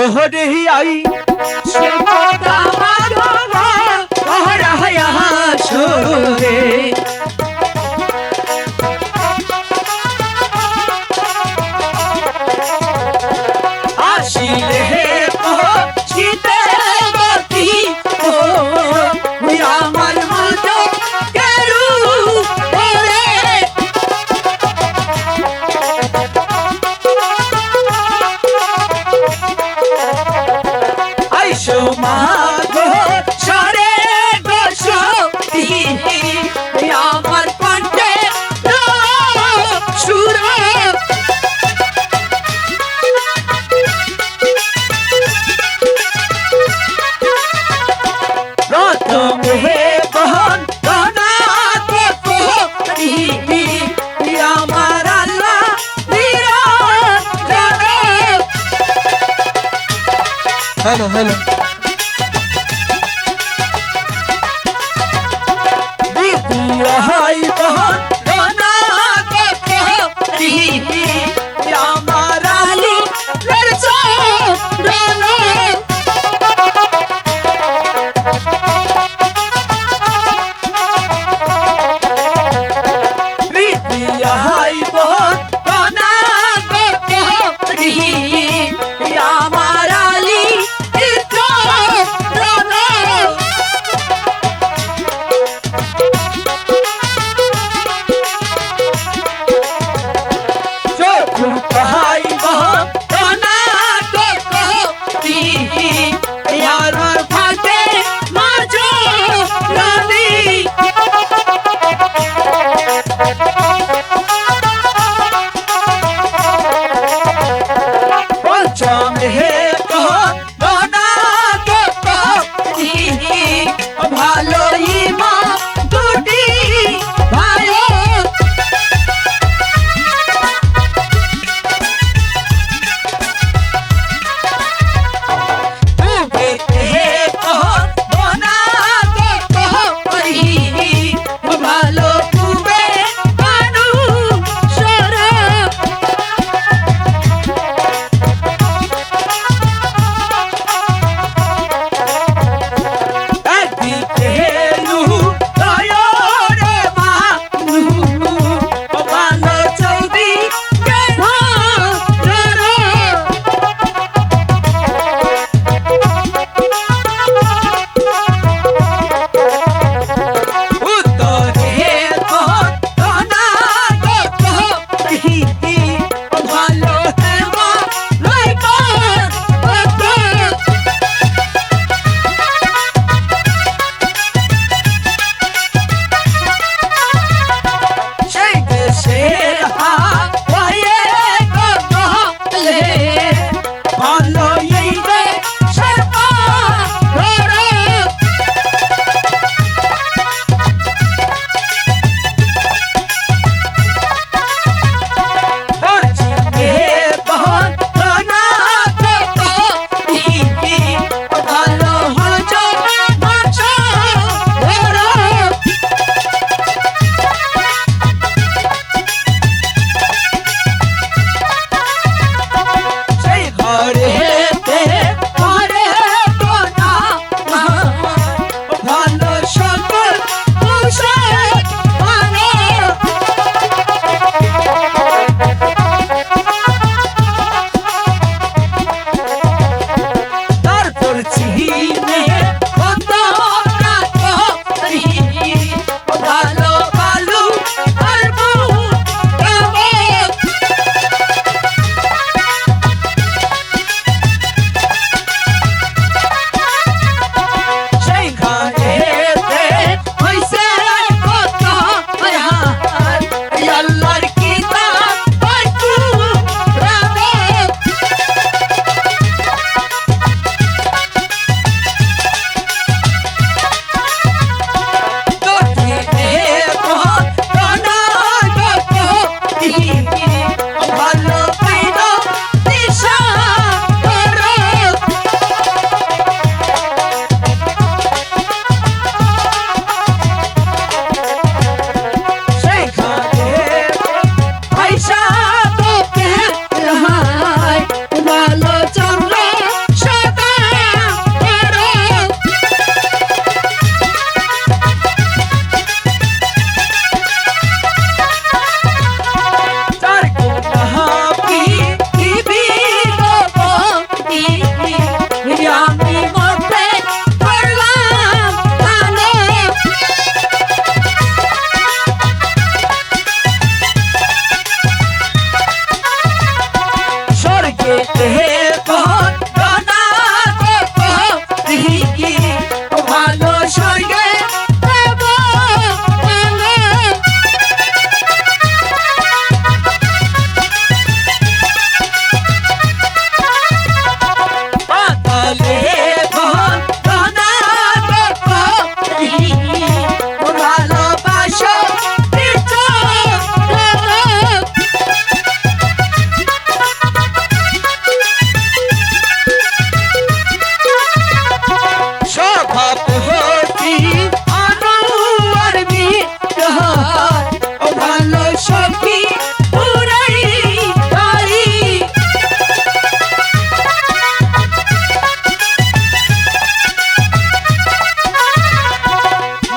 ओहरे आई क्षमता मारो ओहराया छोरे आशिले पहुँचते गति ओ আমার মতো কেরু ওরে আইসো মাগো সরে গোসতি আমার কণ্ঠে সুর প্রথমে বহন দনাতে কোটি আমার আল্লাহ নিরঞ্জনে হ্যালো হ্যালো বিদ্যাই বহন দনাতে কোটি আমার আলী নিরঞ্জনে বিদ্যাই বহন দনাতে কোটি আমার আলী নিরঞ্জনে के बहुत गाना के ভালো সঙ্গে পাতালে বহুত গানা ভালোবাসো সভাপতি আনোয়ার বিহার ভালো সখী পুরাই গাড়ি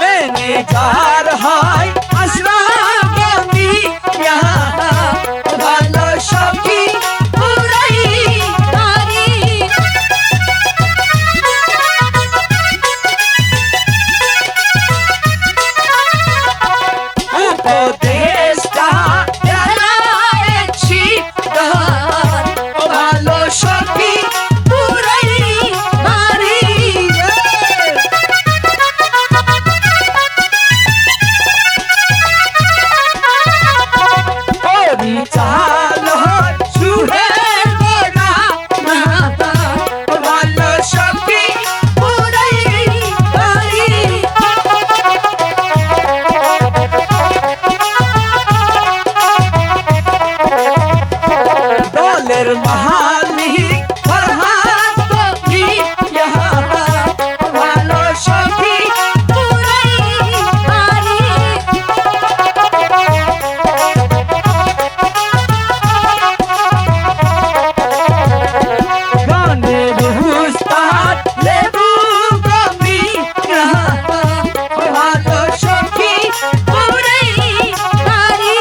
ম্যানেজার হয় আশরাফ মিয়া ভালো সখী পুরাই গাড়ি উপদেষ্টা চালাচ্ছি ভালো সখী পুরাই গাড়ি পরিচালক সুহেল গোড়া ভালো সখী পুরাই গাড়ি দলের মালিক ফরহাদ কবি ভালো সখী পুরাই গাড়ি গানের উস্তাদ লেবু কবি ভালো সখী পুরাই গাড়ি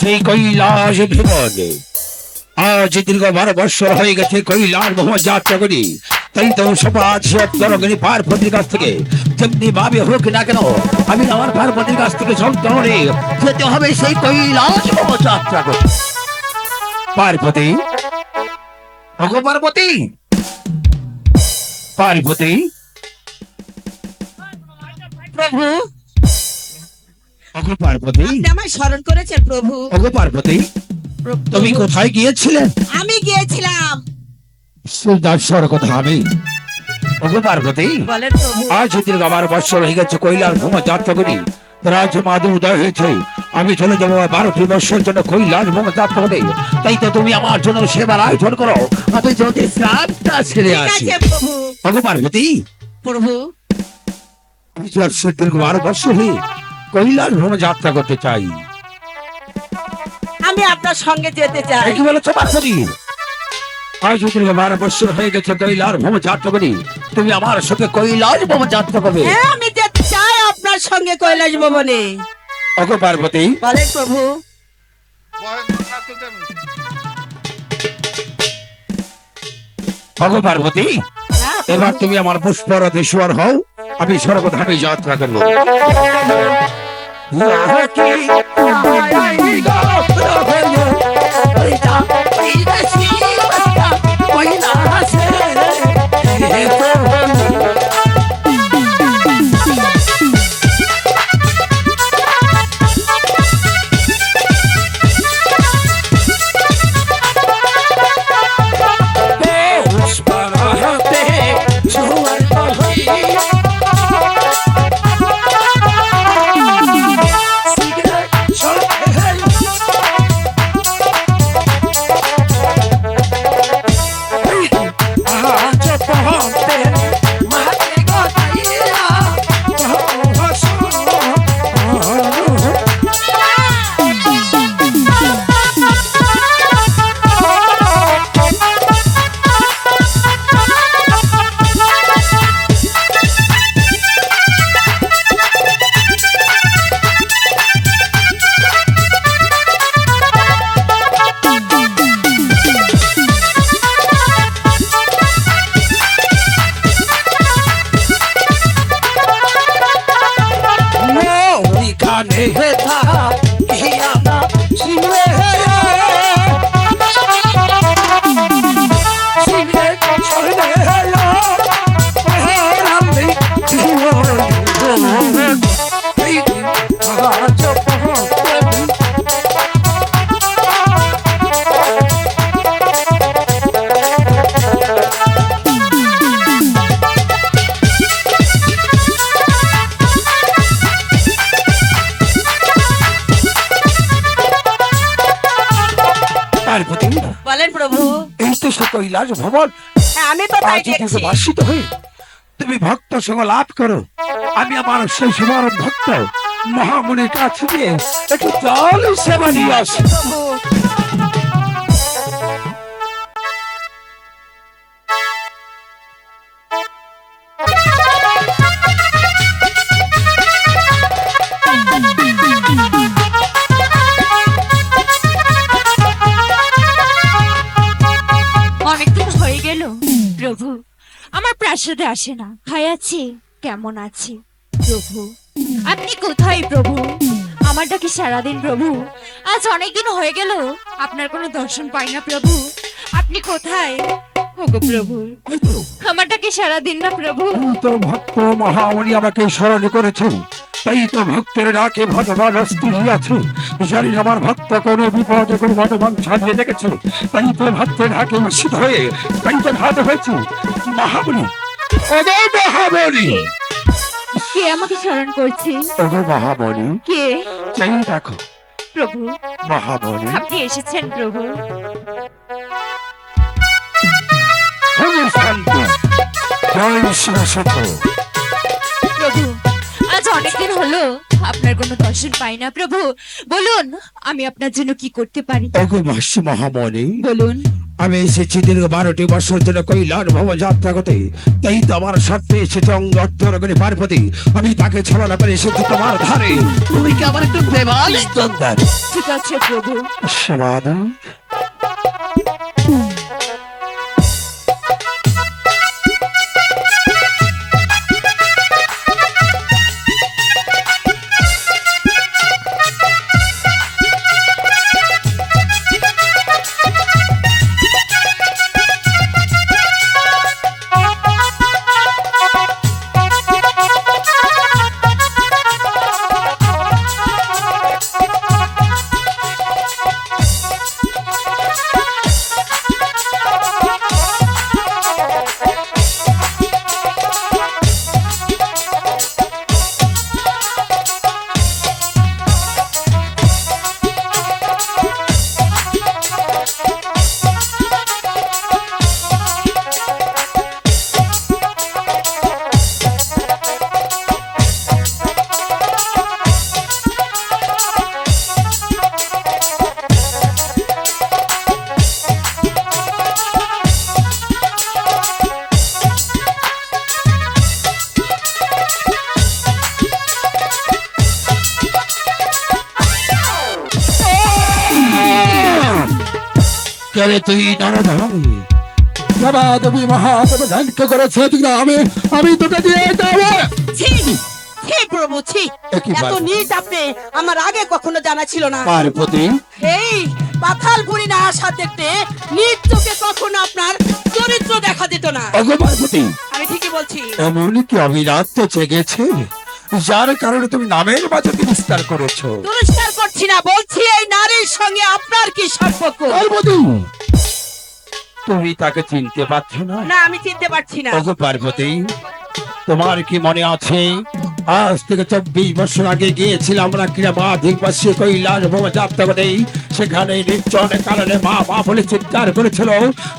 সেই কৈলাস ভুবনে আজ দীর্ঘ 12 বৎসর হয়ে গেছে কৈলাস ভ্রমণ যাত্রা করি। তাই তো সমাজ তরঙ্গিনী পার্বতীর কাছ থেকে যেমনি ভাবে হোক না কেন আমি আমার পার্বতীর কাছ থেকে সন্তানে যেতে হবে সেই কৈলাস ভ্রমণ যাত্রা করি। পার্বতী, ওগো পার্বতী, পার্বতী, প্রভু, ওগো পার্বতী, আপনি আমায় স্মরণ করেছেন প্রভু। ওগো পার্বতী, তুমি কোথায় গিয়েছিলে? আমি গিয়েছিলাম। সুদর্শন কথা আমি। ওগো পার্বতী, বলেন প্রভু। আজ দীর্ঘ 12 বৎসর হয়ে গেছে কৈলাস ভ্রমণ যাত্রা করি। রাজ মাধু উদয় হয়েছে, আমি চলে যাবো 12টি বৎসর জন্য কৈলাস ভ্রমণ যাত্রা করে। তাই তো তুমি আমার জন্য সেবার আয়োজন করো, আমি যদি স্নানটা ছেড়ে ঠিক আসি। আছে প্রভু। ওগো পার্বতী, প্রভু, আমি তো আর দীর্ঘ 12 বৎসর হয়ে কৈলাস ভ্রমণ যাত্রা করতে চাই। আমি আপনার সঙ্গে যেতে চাই। কি বলেছো পার্বতী? আজ দীর্ঘ 12 বৎসর হয়ে গেছে কৈলাস ভ্রমণ যাত্রা করি, তুমি আমার সঙ্গে কৈলাস ভ্রমণ যাত্রা করবে। হ্যাঁ, আমি যেতে চাই আপনার সঙ্গে কৈলাস ভবনে। ওগো পার্বতী, বলেন প্রভু। ওগো পার্বতী, হ্যাঁ, এবার তুমি আমার পুষ্পরথেশ্বর হও, আমি স্বর্গধামে যাত্রা করবো। বলেন প্রভু। এই তো সে কৈলাস ভবন। হ্যাঁ, আমি তো তাই আজ যদি দেখছি। বাসিত হয়ে তুমি ভক্ত সঙ্গ লাভ করো, আমি আমার সেই সবার ভক্ত মহামুনির কাছে গিয়ে একটু জল সেবা নিয়ে আসি। প্রভু, অনেকদিন হয়ে গেল প্রভু আমার প্রাসাদে আসে না। হাই আছি, কেমন আছি প্রভু? আপনি কোথায় প্রভু? আমার ডাকি সারাদিন প্রভু। আজ অনেকদিন হয়ে গেল আপনার কোনো দর্শন পাই না প্রভু। আপনি কোথায় ওগো প্রভু? আমার ডাকি সারাদিন না প্রভু। তোর ভক্ত মহামুনি আমাকে স্মরণ করেছে, তাই তো ভক্তের ডাকে ভগবান স্থির আছে। জানি আমার ভক্ত কোনো বিপদে কোনো ভগবান ছাড়িয়ে দেখেছে, তাই তো ভক্তের ডাকে নিশ্চিত হয়ে তাই তো ভাত হয়েছে। মহামুনি, ওগো মহামুনি, কে আমাকে স্মরণ করছে? ওগো মহামুনি, কে? চাই দেখো প্রভু মহামুনি। আপনি এসেছেন প্রভু। হরি শান্ত, জয় শিব সত্য। প্রভু আজ অনেকদিন হলো আপনার কোনো দর্শন পাই না প্রভু। বলুন আমি আপনার জন্য কি করতে পারি? ওগো মাসি মহামুনি, বলুন। আমি এসেছি দীর্ঘ 12টি বছর ধরে কৈলাস ভ্রমণ যাত্রা করতে, তাই তো আমার সাথে এসেছে অঙ্গরগণী পার্বতী। আমি তাকে ছলনা করে এসেছি তোমার ধারে। তুমি কি আমার একটু বেমাল স্তন্দার? ঠিক আছে প্রভু। সমাধান কেন তুই নারদ হবে? বাবা তুমি মহাদেব ধ্যানকে করেছে আমি তোকে দিয়ে যাবো। ছি ছি প্রভু ছি, একই এত বার। নিজ আপনি আমার আগে কখনো জানা ছিল না। পার্বতী এই পাতালপুরি না আসা দেখতে নিজ চোখে কখনো আপনার চরিত্র দেখা দিত না। ওগো পার্বতী, আমি ঠিকই বলছি। এমন কি অবিরাত তো জেগেছে যার কারণে তুমি নামের মাঝে বিস্তার করেছো? পুরস্কার করছি না, বলছি এই নারীর সঙ্গে আপনার কি সম্পর্ক? পার্বতী তুমি তাকে চিনতে পারছো না? না আমি চিনতে পারছি না। ওগো পার্বতী, তোমার কি মনে আছে আজ থেকে 24 বছর আগে গিয়েছিলাম আমরা ক্রীড়াবাধিক বাসী কৈলাস ভ্রমণ যাত্রা করে, সেখানে নির্জনের কারণে মা মা বলে চিৎকার করেছিল,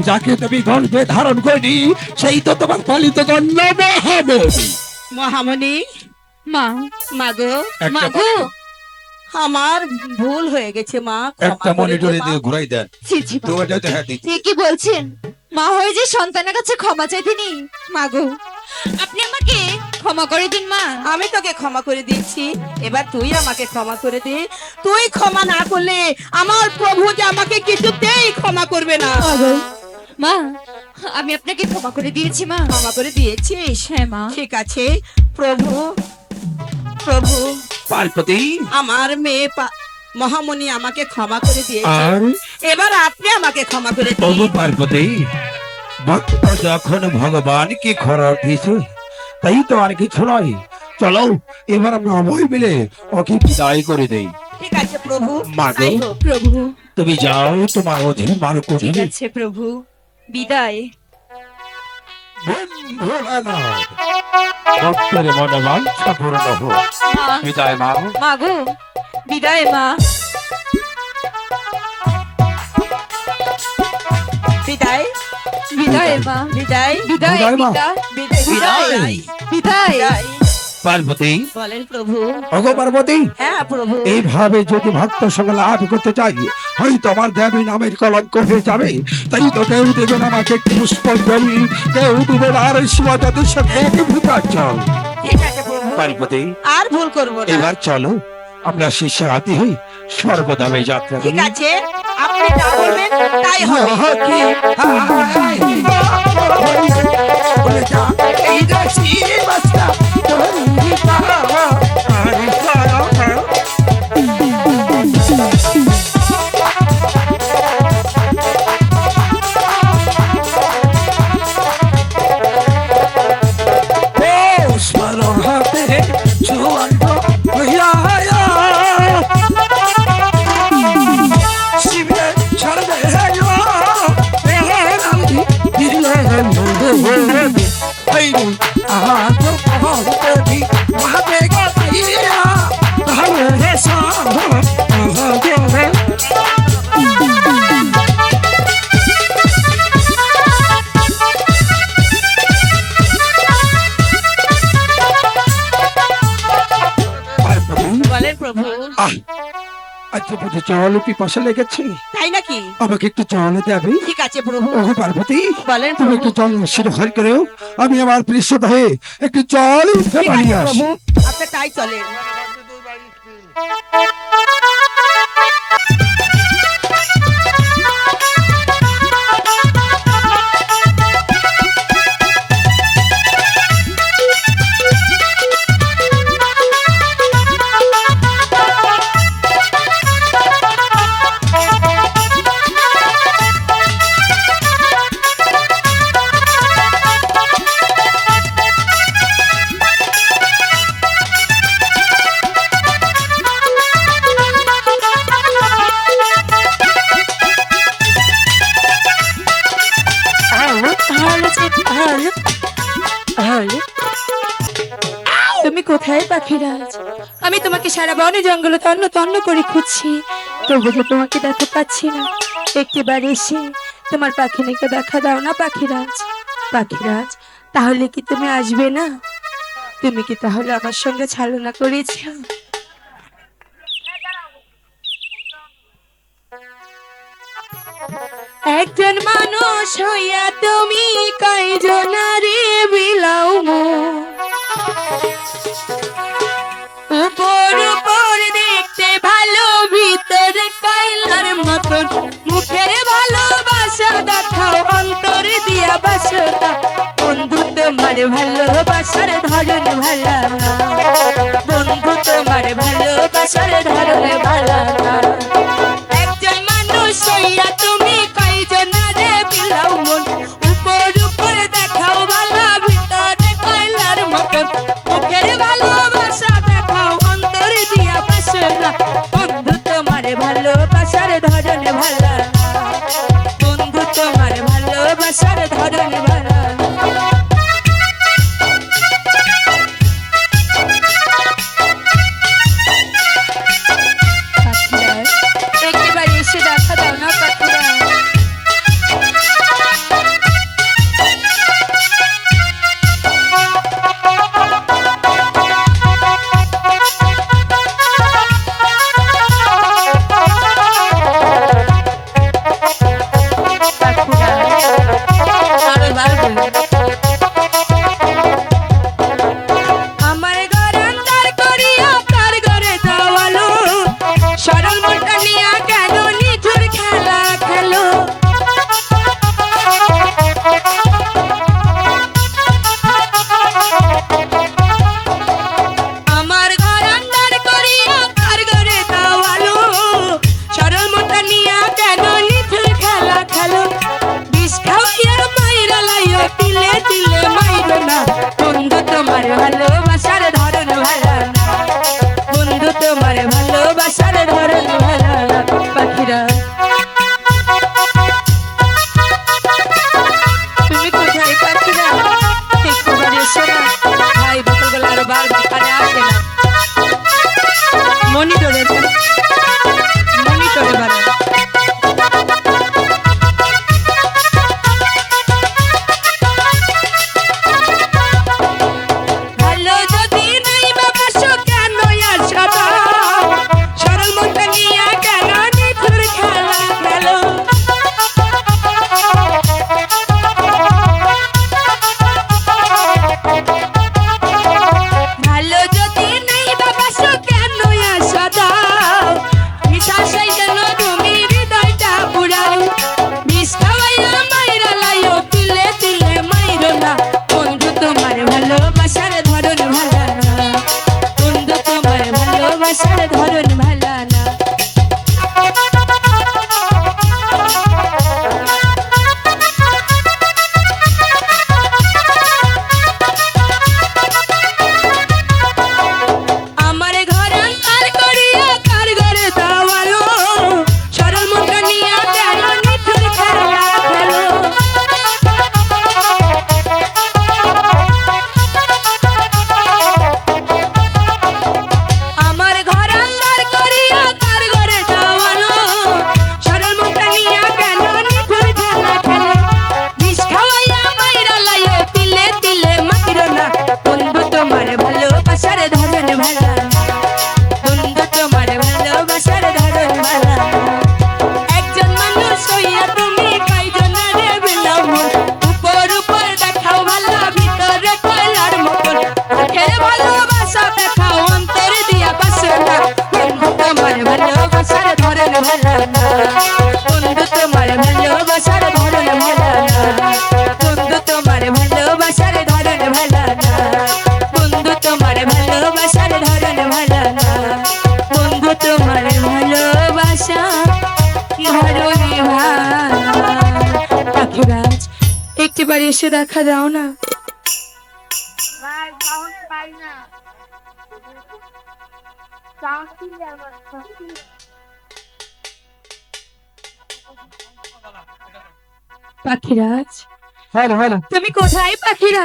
যাকে তুমি গর্ভে ধারণ করিনি সেই তো তোমার পালিত কন্যা মহামণি। মহামণি মা, মাগো, একটা মাগো, আমার ভুল হয়ে গেছে মা, একটা ক্ষমা করে মনিটরে দিও, দিয়ে মা। ঘুরাই দেন। ছি ছি মা। তোমার যাতে হ্যাঁ দিচ্ছি। ঠিকই বলছেন, মা হয়ে যে সন্তানের কাছে ক্ষমা চাইতে নেই। মাগো, আপনি আমাকে ক্ষমা করে দিন মা। আমি তোকে ক্ষমা করে দিয়েছি, এবার তুই আমাকে ক্ষমা করে দে। তুই ক্ষমা না করলে আমার প্রভু যে আমাকে কিছুতেই ক্ষমা করবে না। মাগো, মা আমি আপনাকে ক্ষমা করে দিয়েছি মা। ক্ষমা করে দিয়েছিস? হ্যাঁ মা। ঠিক আছে প্রভু। প্রভু পার্বতী আমার মেয়ে মহামণি আমাকে ক্ষমা করে দিয়েছে, আর এবার আপনি আমাকে ক্ষমা করে ওগো দিন। পার্বতী, ভক্ত যখন ভগবানকে খরচ দিয়েছে তাই তো আর কিছু নয়। চলো এবার আমরা অভয় মিলে ওকে বিদায় করে দেই। ঠিক আছে প্রভু, মা গো। তাই হোক। প্রভু, তুমি যাও তোমার অধীনে মার ঠিক করে আছে প্রভু, বিদায়। ভক্তের মনে বাঞ্ছা পূর্ণ হোক। মা, বিদায় মা। মাগো, বিদায় মা। বিদায় বিদায় মা। বিদায় বিদায় বিদায় মা। বিদায় বিদায় বিদায়। বিদায়। পার্বতী, বলেন প্রভু। ওগো পার্বতী, হ্যাঁ প্রভু। এইভাবে যদি ভক্ত সঙ্গে লাভ করতে চাই হয়তো আমার দেবী নামের কলঙ্ক হয়ে যাবে, তাই তো কেউ দেবে না আমাকে একটি পুষ্পাঞ্জলি, কেউ দেবে না আর শিবাজাদের সাথে ভূতাচল। ঠিক আছে প্রভু, পার্বতী, আর ভুল করবো না। এবার চলো আমরা শিষ্য হাতি হই সর্বদামে যাত্রা ঠিক করি। আছে, আপনি যা বলবেন তাই হবে। Hey, জল পিপাসা লেগেছে, তাই নাকি? আমাকে একটু জল দেবে? ঠিক আছে প্রভু। ওগো পার্বতী, বলেন তুমি প্রভু। একটু জল শিরোহার করেও আমি আমার পৃষ্ঠ হয়ে একটু জল ঠিক আছে বানিয়ে আসি। প্রভু, আপনি তাই চলেন। তুমি কোথায় পাখিরাজ? আমি তোমাকে সারা বনে জঙ্গলে তন্ন তন্ন করে খুঁজছি, তবু যে তোমাকে দেখা পাচ্ছি না। একটিবার এসে তোমার পাখিনীকে দেখা দাও না পাখিরাজ। পাখিরাজ, তাহলে কি তুমি আসবে না? তুমি কি তাহলে আমার সঙ্গে ছলনা করেছো? একজন মানুষ হইয়া তুমি কয়জনারে বিলাও মন। উপর উপর দেখতে ভালো, ভিতরে কয়লার মতন, মুখের ভালোবাসা দেখাও, অন্তর দিয়া বাসা। বন্ধু তোমার ভালোবাসার ধরন ভালা না, বন্ধু তোমার ভালোবাসার ধরন ভালা না। একজন মানুষ হইয়া তুমি কয়জনারে বিলাও মন। উপর উপর দেখাও ভালো, ভিতরে কয়লার মতন, মুখের ভালোবাসা দেখাও, অন্তর দিয়া বাসা। বন্ধু তোমার ভালোবাসার ধরন ভালা না, বন্ধু তোমার ভালোবাসার ধরন ভালা না। পাখিরাজ, একটিবার এসে দেখা দাও না পাখিরাজ। না বন্ধু তোমার ভালোবাসার ধরন ভালো না বন্ধু তোমার ভালোবাসার ধরন ভালো না বন্ধু তোমার ভালোবাসার ধরন ভালো না বন্ধু তোমার ভালোবাসা ধরনে ভালো পাখিরাজ একটিবার এসে দেখা দাও না পাখিরাজ হ্যালো হ্যালো তুমি কোথায় পাখিরা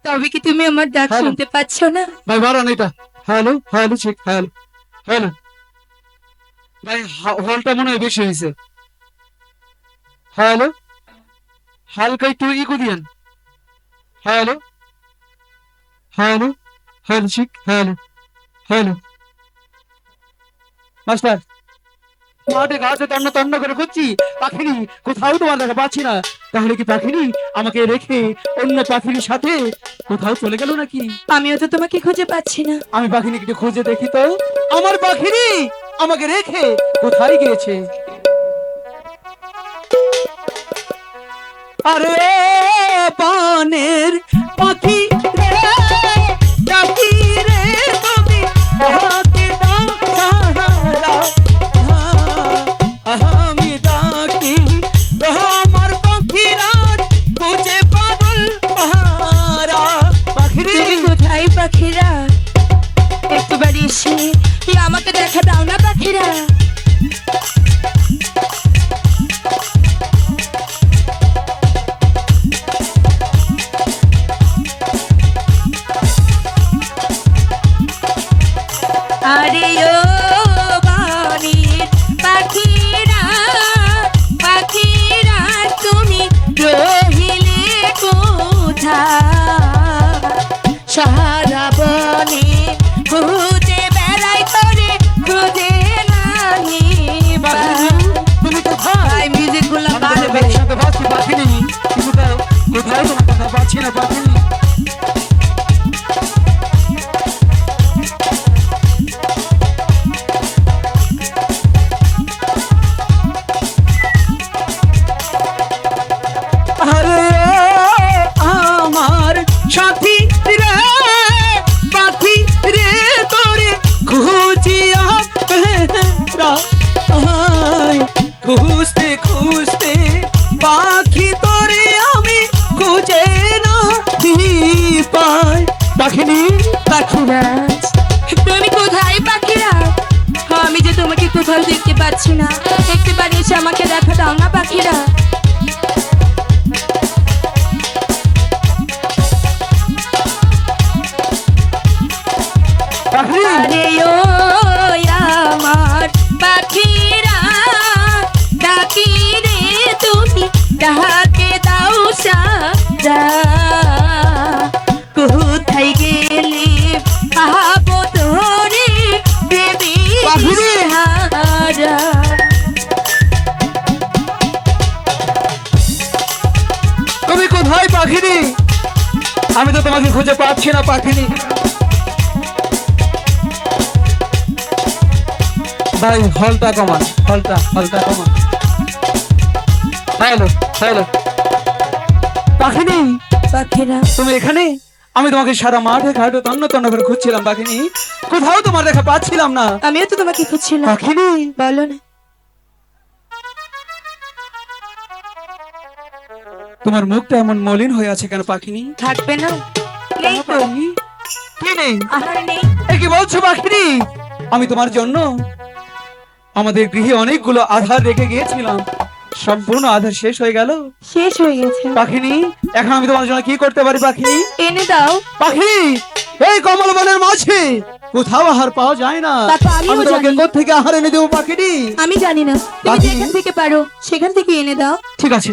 তবে কি তুমি আমার ডাক হ্যালো। শুনতে পাচ্ছ না ভাই বাড়ান এটা হ্যালো হ্যালো ঠিক হ্যালো হ্যালো ভাই হলটা মনে হয় বেশি হয়েছে হ্যালো হালকা একটু ইকো দিয়েন হ্যালো হ্যালো হ্যালো ঠিক হ্যালো হ্যালো মাস্টার মাঠে ঘাটে তন্ন তন্ন করে খুঁজছি পাখিনি কোথাও তোমার দেখা পাচ্ছি না তাহলে কি পাখিনি আমাকে রেখে অন্য পাখির সাথে কোথাও চলে গেল নাকি আমিও তো তোমাকে খুঁজে পাচ্ছি না আমি পাখিনি একটু খুঁজে দেখি তো আমার পাখিনি আমাকে রেখে কোথায় গিয়েছে আরে বনের পাখি রে পাখি রে তুমি ডাকে দাও সাহারা আমি ডাকি আমার পাখিরা খুঁজে পাগল পাহারা পাখিরে তুমি কোথায় পাখিরা একটু বাড়ি এসে কি আমাকে দেখা দাও না পাখিরা আরে ও বাড়ির পাখিরা পাখিরা তুমি রহিলে কোথায় সারা বনে খুঁজে বেড়াই করে খুঁজে নাহি তুমি কোথায় মিউজিক গুলো আমি তো একসাথে পাচ্ছি পাখিনি কিন্তু তাও কোথাও তোমার কথা পাচ্ছি না পাখিনি আরে আমার সাথী রে পাখি রে তোরে খুঁজিয়া খুঁজতে খুঁজতে পাখি তোরে আমি খুঁজে না পাই পাখিনি পাখিরাজ তুমি কোথায় পাখিরা আমি যে তোমাকে কোথাও দেখতে পাচ্ছি না একটু বাড়ি এসে আমাকে দেখা দাও না পাখিরা পাখি আরে ও আমার পাখিরা ডাকি রে তুমি ডাকে দাও সাজা কোথায় গেলে পাবো তোরে দেবী পাখিরে। হারা তুমি কোথায় পাখিনি আমি তো তোমাকে খুঁজে পাচ্ছি না পাখিনি ভাই হলটা কমান হলটা কমান হ্যালো হ্যালো পাখিনি পাখিরা তুমি এখানে আমি তোমাকে সারা মাঠে ঘাটে তন্ন তন্ন করে খুঁজছিলাম পাখিনি কোথাও তোমার দেখা পাচ্ছিলাম না আমিও তো তোমাকে খুঁজছিলাম পাখিনি বলো না তোমার মুখটা এমন মলিন হয়ে আছে কেন পাখিনি থাকবে না নেই তো কি নেই আহার নেই এ কি বলছো পাখিনি আমি তোমার জন্য আমাদের গৃহে অনেকগুলো আধার রেখে গিয়েছিলাম সম্পূর্ণ আধার শেষ হয়ে গেল শেষ হয়ে গেছে পাখিনি এখন আমি তোমার জন্য কি করতে পারি পাখিনি এনে দাও পাখি এই কমল বনের মাঝে কোথাও আহার পাওয়া যায় না তা তো আমিও আমি তোমাকে জানি। কোত্থেকে আহার এনে দেবো পাখিনি আমি জানি না তুমি পাখি। যেখান থেকে পারো সেখান থেকে এনে দাও ঠিক আছে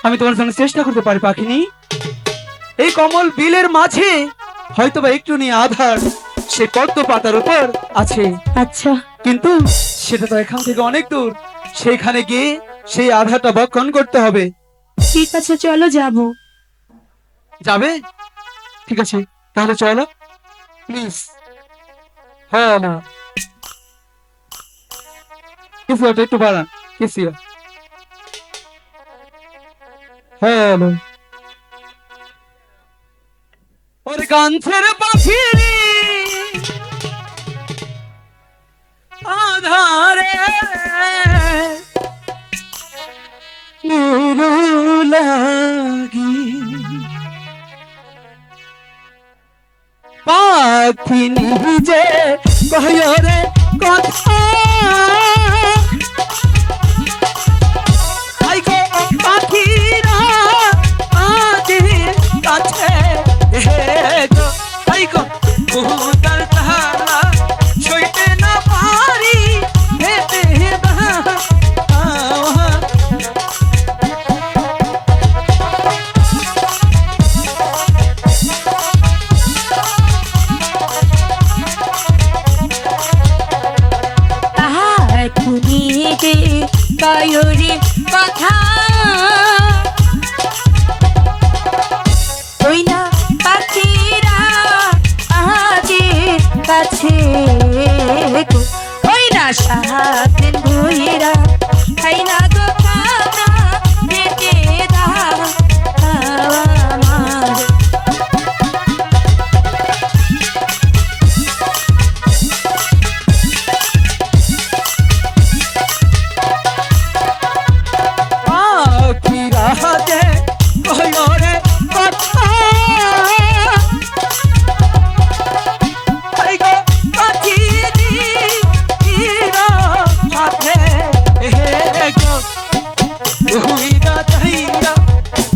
আমি তোমার জন্য চেষ্টা করতে পারি পাখিনি এই কমল বিলের মাঝে হয়তোবা একটু নিয়ে আধার সে পদ্ম পাতার উপর আছে আচ্ছা কিন্তু সেটা তো এখান থেকে অনেক দূর সেখানে গিয়ে সেই আধারটা ভক্ষণ করতে হবে ঠিক আছে চলো যাবো যাবে ঠিক আছে তাহলে চলো প্লিজ হ্যাঁ না কেসিওটা একটু বাড়ান, কেসিও। হ্যালো, ওরে কাঞ্চের পাখি আধারে লাগি পাখি নিজে কহরে কথা আই গো পাখিরা আজে কাছে গো আই গো বহুদার তাহারা ছইতে না পারি হেতে দা খুনিতে কায়রে কথা ওই না পাখিরা আজে কাছে ওই না সাহায্যের ভুইরা খাই না গো খানা পেটে দা আমার পাখিরা যে কহরে কথা আই গো পাখিরা সাথে গো হুইরা চাইরা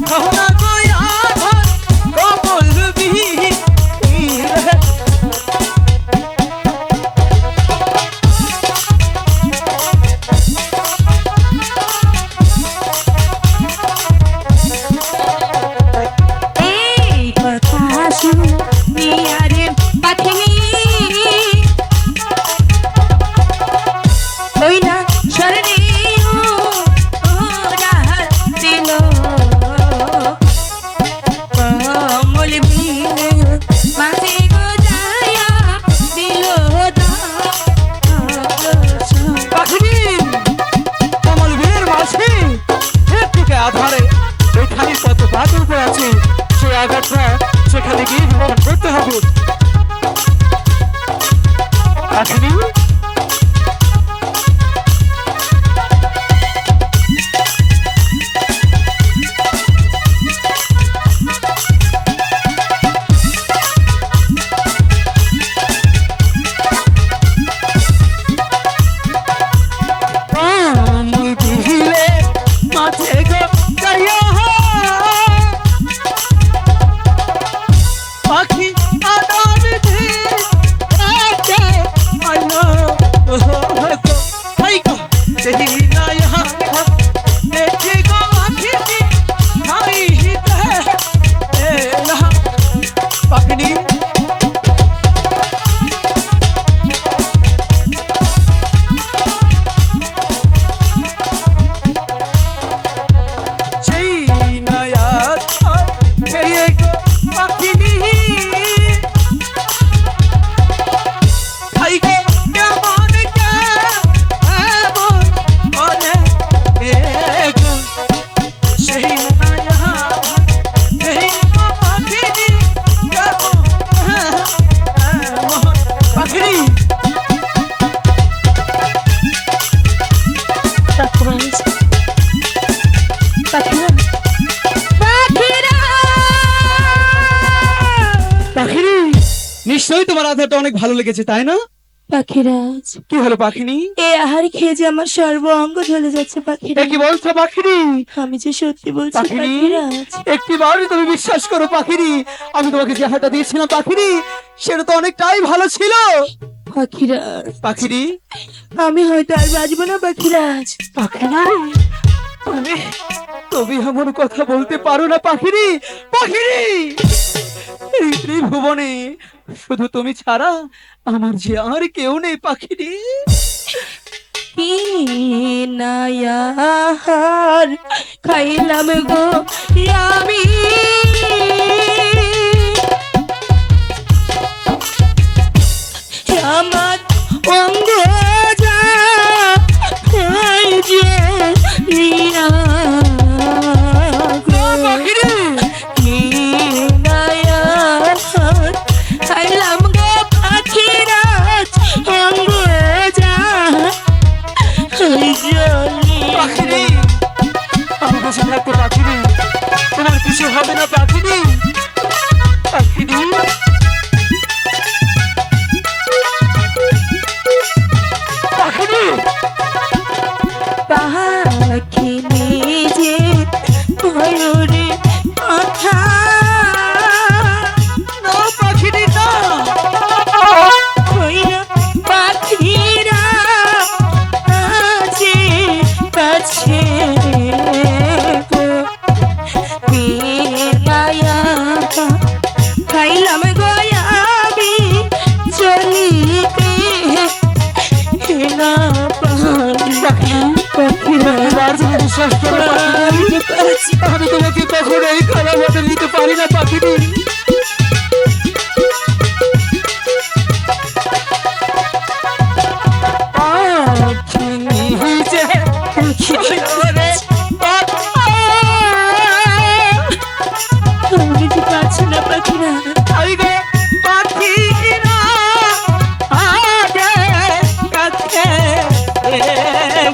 কহনা গো আধার কবল বিহি এই কথা শুনি আরে পাখিনি ওই না শরণে ওরা দিল কমল বিনে মাঝে গো যায়া দিল দা পাখিনি কমল বীর মাসি একটুকে আধারে এখানে কত বাদল উপর আছে সে আঘাতটা সেখানে গিয়ে বিবরণ করতে হবে পাখিনি কমল বিহিলে মাঝে গো যাইয়া পাখি আদার ধে একে আলো হাই গো তেরি না ইহা দেখে গো আখি দি হাই হিতে এলা পাখিনি সেই নয়া ছেড়ে গো পাখিনি হাই গো কেমন কেমন মনে গো সেই নয়া সেই গো পাখিনি কেমন পাখিনি পাখিনি নিশ্চয়ই তোমার আধারটা অনেক ভালো লেগেছে তাই না? পাখিরাজ, কি হলো পাখিনি? এই আহার খেয়ে যে আমার সর্ব অঙ্গ ঢলে যাচ্ছে এ পাখিরাজ। কি বলছো পাখিনি? আমি যে সত্যি বলছি পাখিনি পাখিরাজ। একটিবারই তুমি বিশ্বাস করো পাখিনি, আমি তোমাকে যে আহারটা দিয়েছিলাম পাখিনি সেটা তো অনেকটাই ভালো ছিল পাখিরাজ, পাখিনি। আমি হয়তো আর বাঁচবো না পাখিরাজ। পাখিনি তুমি তুমি এমন কথা বলতে পারো না পাখিনি। পাখিনি এই ত্রিভুবনে শুধু তুমি ছাড়া আমার যে আর কেউ নেই পাখিনি। কি নায়ার খাইলাম গো আমি, আমার অঙ্গ যা জলে পাখিনি আমি বসে থাকতে পাখিনি, তোমার কিছু হবে না পাখিনি। পাখিনি পাখিনি পাখিনি যে ময়ূরে কথা না পাখিনি না কইরা পাখিরা আছে কাছে গো পিলায়া খাইলাম গয়াবি চলিতে না পাখিরা এবার তুমি বিশ্বাস করো পাখিনি, আমি তোমাকে কখনোই খারাপ হতে নিতে পারি না পাখিনি। পাখিনি যে ময়ূরে কথা, আমি তো পাচ্ছি না পাখিরা আই গো পাখিরা আগে কাছে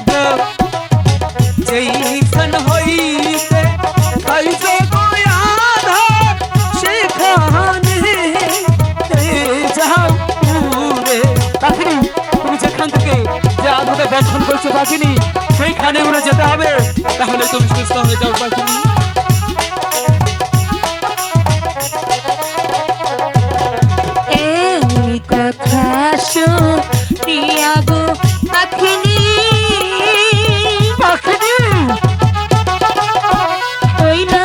গো, যেইখান হইতে খাইছে গোয়াধা সেখানে যাও উড়ে। পাখিনি তুমি যেখান থেকে যে আধাটা দর্শন করছো পাখিনি, সেইখানে উড়ে যেতে হবে, তাহলে তুমি সুস্থ হয়ে যাও পাখিনি। এই কথা শুনিয়া গো পাখিনি পাখিনি হইলা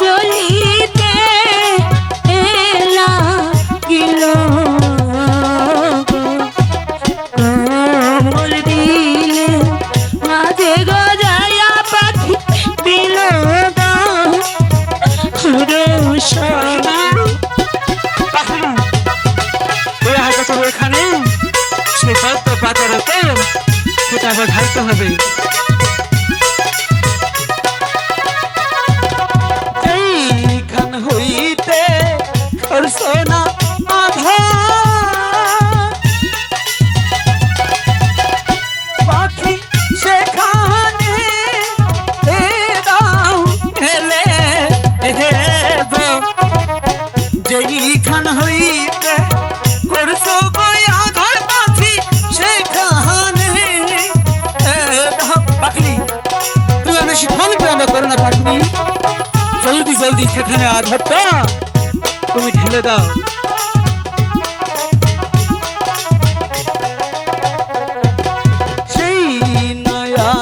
চলিতে এলা গিল কমল দিলে মাঝে গজায়া পাখি দিল ওই হাঁটা তো এখানে, সেটা তো বাজারেতে, সেটা আবার ঢালতে হবে। এইখান হইতে খরসোনা আধা পাখি সেখানে দাও হেলে হেবো, যেইখান হইতে করছো গয়া ঘর পাখি সেখানে দাও। পাখি তুমি বেশি ফোন করো না পাখি, জলদি জলদি সেখানে আধারটা তুমি ঢেলে দাও। সেই নয়া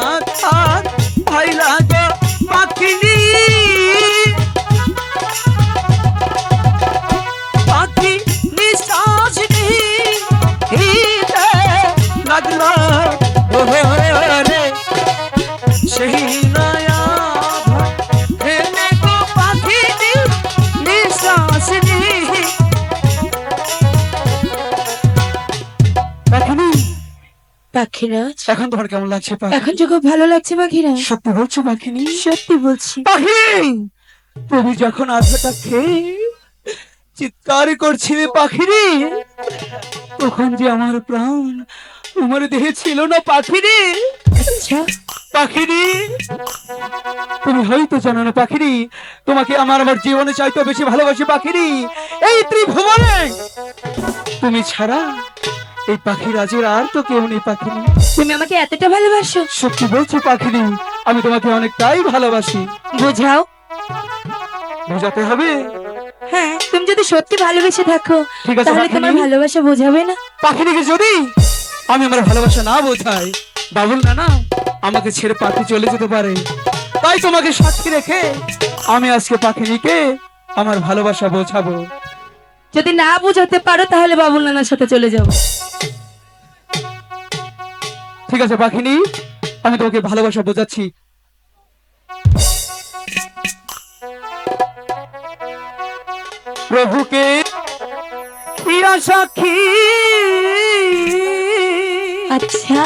থাক ভাই লাগে পাখিনি, পাখি নিঃশ্বাস নিতে লাগলো রে, সেই নয়া হেলে গো পাখি নিঃশ্বাস পাখিনি। পাখিরাজ এখন তোমার কেমন লাগছে পাখি? এখন যে খুব ভালো লাগছে পাখিরা সত্যি বলছো পাখিনি? সত্যি বলছি পাখি তুমি যখন আধাটা খেয়ে চিৎকার করছিলে পাখিরে, তখন যে আমার প্রাণ তোমার দেহে ছিল না পাখিরে। আচ্ছা পাখিরে তুমি হয়তো জানো না পাখিরে, তোমাকে আমার আমার জীবনে চাইতে বেশি ভালোবাসি পাখিরে। এই ত্রিভুবনে তুমি ছাড়া এই পাখিরাজের আর তো কেউ নেই পাখিরে। তুমি আমাকে এতটা ভালোবাসো? সত্যি বলছো পাখিরে, আমি তোমাকে অনেকটাই ভালোবাসি। বোঝাও। বোঝাতে হবে? হ্যাঁ তুমি যদি সত্যি ভালোবেসে থাকো ঠিক আছে, তাহলে পাখিনি। তোমার ভালোবাসা বোঝাবে না? পাখিটিকে যদি আমি আমার ভালোবাসা না বোঝাই, বাবুল না আমাকে ছেড়ে পাখি চলে যেতে পারে। তাই তোমাকে সাক্ষী রেখে আমি আজকে পাখিনিকে আমার ভালোবাসা বোঝাবো। যদি না বোঝাতে পারো তাহলে বাবুল নানার সাথে চলে যাও। ঠিক আছে পাখিনি, আমি তোমাকে ভালোবাসা বোঝাচ্ছি। প্রভুকে প্রিয়া সাক্ষী, আচ্ছা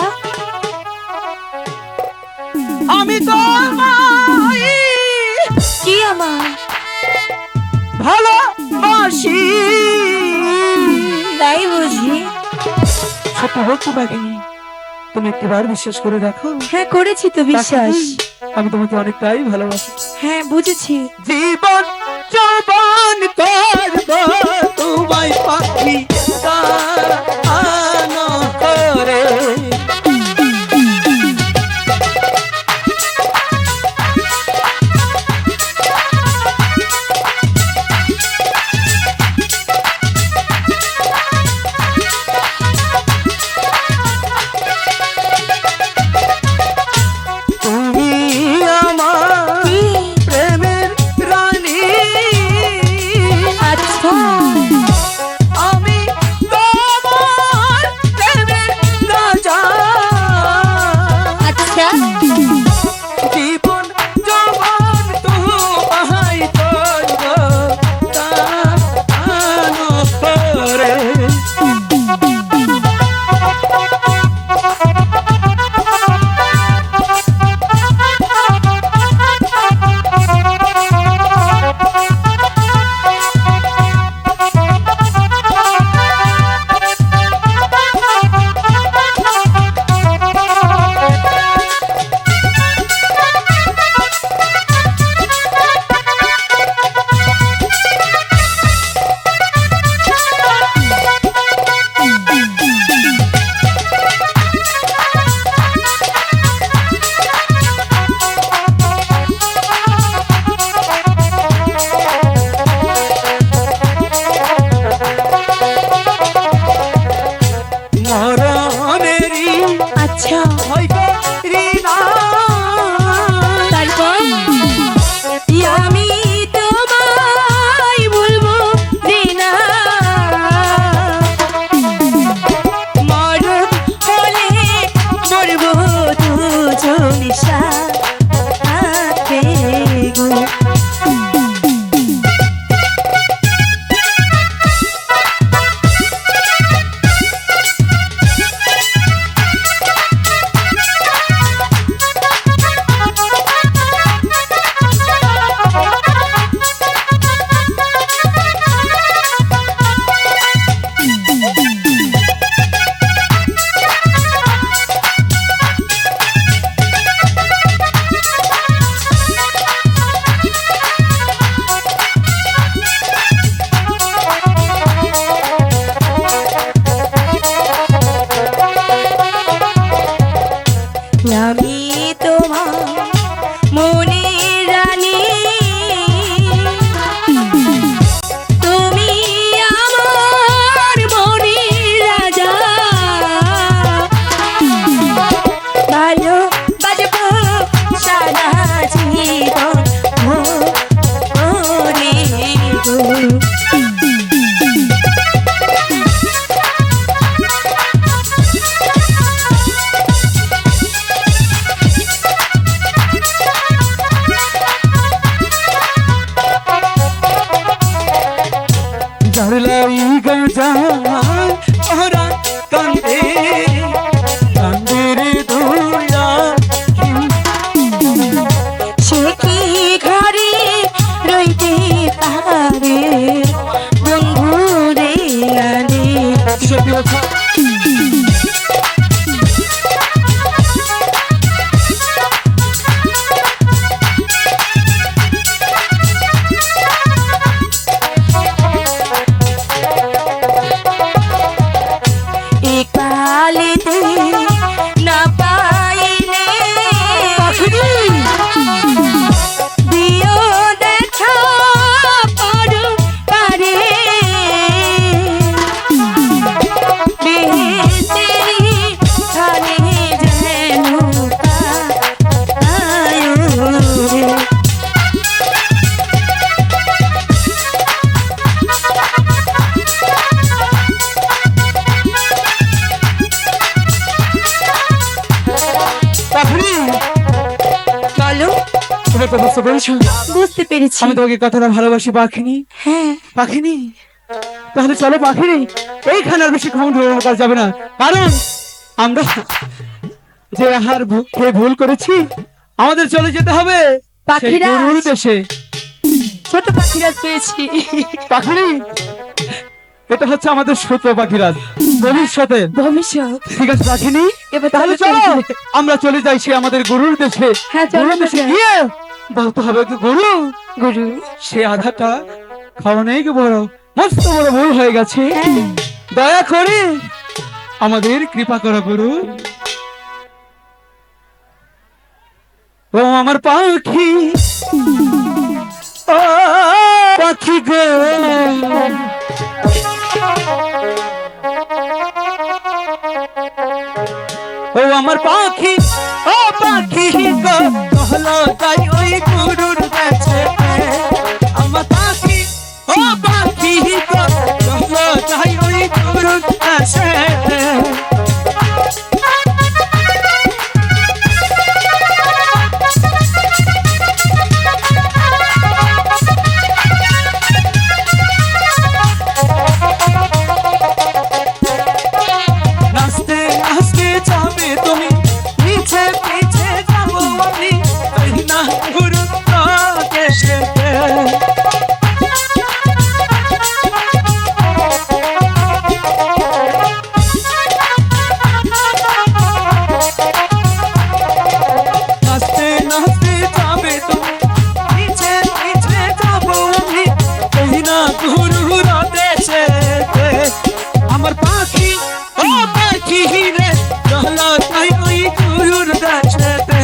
আমি তো কি আমার ভালোবাসি। তাই বুঝি? সত্যি বলছো পাখিনি? তুমি একটিবার বিশ্বাস করে দেখো হ্যাঁ করেছি তো বিশ্বাস। আমি তোমাকে অনেকটাই ভালোবাসি। হ্যাঁ বুঝেছি। জীবন যৌবন করব তোমায় পাখি দান করে। তুমি আমার প্রেমের রানী, আচ্ছা আমি তোমার প্রেমের রাজা। আচ্ছা জীবন যৌবন তোমায় করব দান করে। মরণেরই আচ্ছা ভয় করি না। তারপর আমি তোমায় বলবো যে না মরণ হলে মরবো দুজন সাথে গো। আমি তোমার মনের রানী, তুমি আমার মনের রাজা। ভালো বাজবো সারা জীবন ভরে গো। জানলাই গজান ওরা কান্দে কান্দে রে দুলা। সে কি ঘরে রইতে পারে বন্ধু রে আনে। সত্যি কথা পালিতে না পাইলে দিও দেখা পর পারে বেহেশতেরি খানে যেন পায় রে। পাখরি বলো তুমি তো বুঝতে পেরেছো? বুঝতে পেরেছি। আমি তোমাকে কতটা ভালোবাসি পাখিনি। হ্যাঁ পাখিনি তাহলে চলো পাখিনি, এইখানে আর বেশি ক্ষমতা করা যাবে না, কারণ আমরা যে আহার খেয়ে ভুল করেছি আমাদের চলে যেতে হবে সেই পাখিরাজ। গরুর দেশে। ছোট পাখিরাজ পেয়েছি। পাখরি এটা হচ্ছে আমাদের সূত্র পাখিরাজ ভবিষ্যতে। ভবিষ্যৎ ঠিক আছে পাখিনি, এবার তাহলে চলো আমরা চলে যাই সে আমাদের গুরুর দেশে। হ্যাঁ, চলো গুরুর দেশে যাই। গিয়ে বলতে হবে যে গুরু, গুরু সে আধাটা খাওয়া অনেক বড়, মস্ত বড় ভুল হয়ে গেছে, হ্যাঁ। দয়া করে আমাদের কৃপা করো গুরু। ও আমার পাখি, ও পাখি গো, ও আমার পাখি, ও পাখি গো, চলো যাই ওই গুরুর কাছে। আমার পাখি, ও পাখি গো, চলো যাই ওই গুরুর কাছে। নাচতে নাচতে যাবে তুমি, নিচে পিছে যাবো আমি, তাই না গুরু দেশে। নাচতে নাচতে যাবে তুমি, নিচে পিছে যাবো আমি, তাই না গুরু দেশে। আমার পাখি, ও পাখি রে, চলো তাই ওই গুরুর কাছেতে।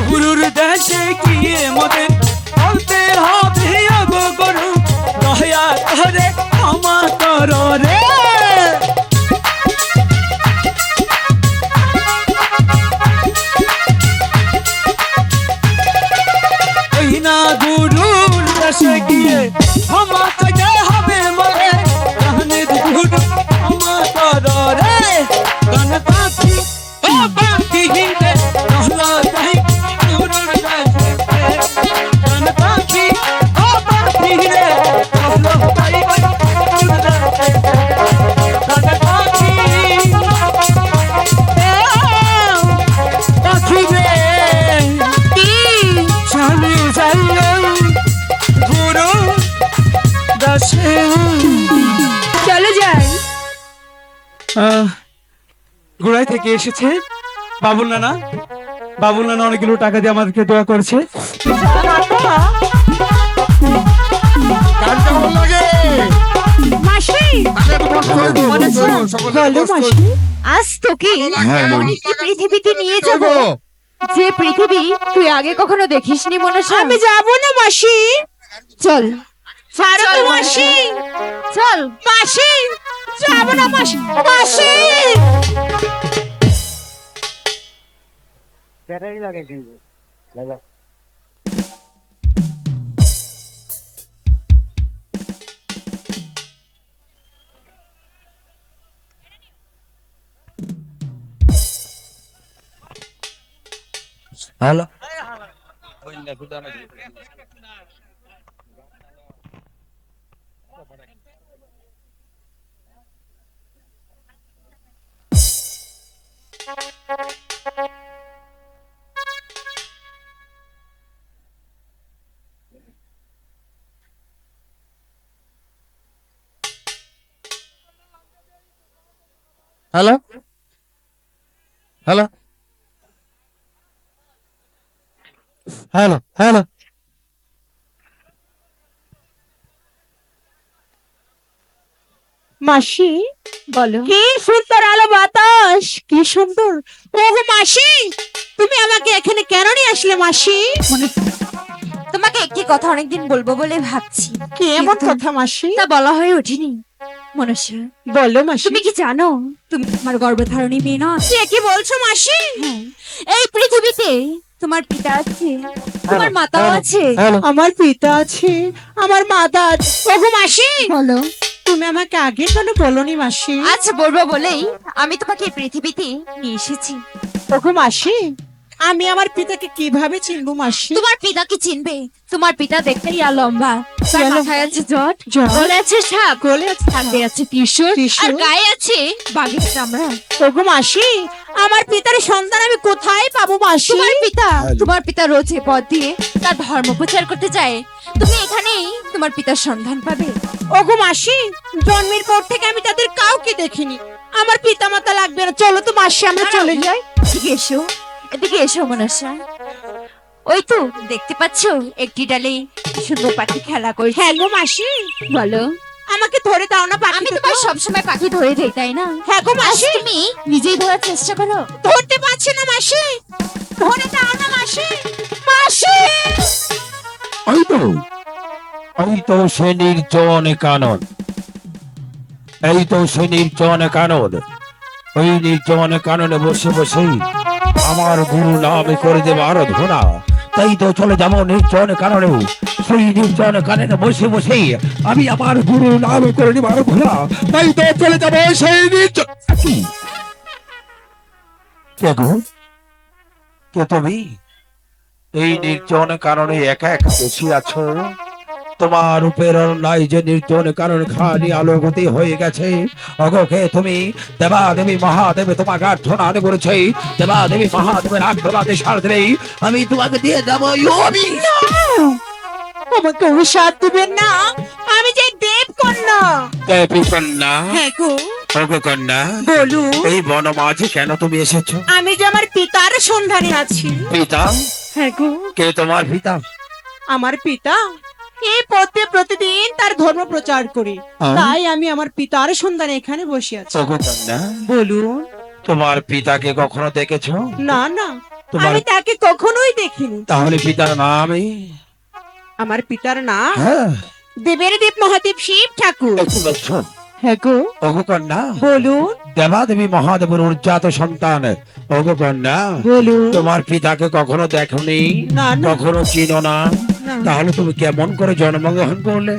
গুরুর দেশে গিয়ে মোদের বলতে হবে গো গুরু, দয়া করে ক্ষমা করো রে। ওই না গুরুর দেশে গিয়ে ক্ষমা চাইতে হবে মরে, জানে গুরু ক্ষমা করো রে। গান পাখি, ও পাখি রে, চলো যাই গুরুর দেশে। গান পাখি, ও পাখি রে, চলো যাই গুরুর দেশে। গান পাখি, পাখি রে, কি চলে যাই গুরু দাসে। চলে যাই। গোড়াই থেকে এসেছে বাবুল নানা। বাবুল নানা অনেকগুলো টাকা দিয়ে আমাদেরকে দোয়া করেছে। গান কেমন লাগে? মাসি আরে একটু বসো, সকলে বলো বসো। মাসি, আজ তোকে হ্যাঁ, এমন মনি। একটি পৃথিবীতে নিয়ে যাব, যাবো। যে পৃথিবী তুই আগে কখনো দেখিসনি মনসা। আমি যাবো না মাসি। চল ছাড়ো চল তো মাসি, মাসি। চল। মাসি যাবো না মাসি। মাসি hello, hello, hello, hello, hello. মাসি বলো। কি সুন্দর আলো বাতাস, কি সুন্দর। ওগো মাসি, তুমি আমাকে এখানে কেন নিয়ে আসলে মাসি? তোমাকে একটি কথা অনেকদিন বলবো বলে ভাবছি, কি এমন কিন্তু কথা মাসি? তা বলা হয়ে ওঠেনি। মনসা, বলো মাসি। তুমি কি জানো তুমি আমার গর্ভধারণী মেয়ে নয়? সে কি বলছো মাসি? হ্যাঁ, এই পৃথিবীতে তোমার পিতা আছে, তোমার মাতাও আছে। হ্যালো। আমার পিতা আছে, আমার মাতা আছে। ওগো মাসি, বলো। তুমি আমাকে আগে কেন বলনি মাসি? আচ্ছা, বলবো বলেই আমি তোমাকে এই পৃথিবীতে নিয়ে এসেছি। ওগো মাসি, আমি আমার পিতাকে কিভাবে চিনবো মাসি? তোমার পিতা কি চিনবে? তোমার পিতা দেখতে ইয়া লম্বা, তার ইয়া লম্বা। মাথায় আছে জট, জট। গলে আছে সাপ, গলে আছে সাপ। হাতে আছে ত্রিশূল, ত্রিশূল। আর গায়ে আছে বাঘের চামড়া। ওগো মাসি, আমার পিতার সন্তান আমি কোথায় পাবো মাসি? তোমার পিতা রোজ এ পথ দিয়ে তার ধর্ম প্রচার করতে যায়। তুমি এখানেই তোমার পিতার সন্ধান পাবে। ওগো মাসি, জন্মের পর থেকে আমি তাদের কাউকে দেখিনি। আমার পিতা মাতা লাগবে না, চলো তো মাসি আমরা চলে যাই। এদিকে এসো, এদিকে এসো মনসা। ওই তো দেখতে পাচ্ছো একটি ডালে কি সুন্দর পাখি খেলা করছে। হ্যাঁ গো মাসি, বলো, আমাকে ধরে দাও না পাখি আমি দুটো। তোমার সবসময় পাখি ধরে দেই তাই না? হ্যাঁ গো আজ মাসি, তুমি নিজেই ধরার চেষ্টা করো। ধরতে পারছি না মাসি, ধরে দাও না মাসি। মাসি, ওই তো সে নির্জন কানন, এই তো সে নির্জন কানন। ওই নির্জন কাননে বসে বসেই আমার গুরু নামে করে দেবে আরাধনা। তাই তো চলে যাবো নির্জন কাননে, সেই নির্জন কাননে বসে বসেই আমি আমার গুরু নামে করে দেবো আরাধনা। তাই তো চলে যাবো সেই নির্জন। কে গো? কে তুমি? এই নির্জন কারণে একা একা বসে আছো। তোমার উপেরণ নাই যে নির্জন কারণ খালি আলোকতি হয়ে গেছে। অগোকে তুমি দেবা দেবী মহাদেবে তোমাকে আর্থনা করেছে। দেবা দেবী মহাদেবের আর্থনাতে সার দিলেই আমি তোমাকে দিয়ে দেবো আমি। আমাকে অভিশাপ দিবেন না, আমি যে দেব কন্যা। দেবী কন্যা, হ্যাঁ গো, ওগো কন্যা, বলুন। এই বনমাঝে কেন তুমি এসেছো? আমি যে আমার পিতার সন্ধানে আছি। পিতা? হ্যাঁ গো, কে তোমার পিতা? আমার পিতা এই পথে প্রতিদিন তার ধর্ম প্রচার করি, তাই আমি আমার পিতার সন্ধানে এখানে বসে আছি। ওগো কন্যা, বলুন। তোমার পিতাকে কখনো দেখেছো? না না, তোমার- আমি তাকে কখনোই দেখিনি। তাহলে পিতার নামই? আমার পিতার নাম হ্যাঁ, দেবের দেব মহাদেব শিব ঠাকুর। একটু বলছো। হ্যাঁ গো, ওগো কন্যা, বলুন। দেবাদেবী মহাদেবের উর্জাত সন্তান। ওগো কন্যা, বলুন। তোমার পিতাকে কখনো দেখনি, না না, কখনো চিনো না, না। তাহলে তুমি কেমন করে জন্মগ্রহণ করলে?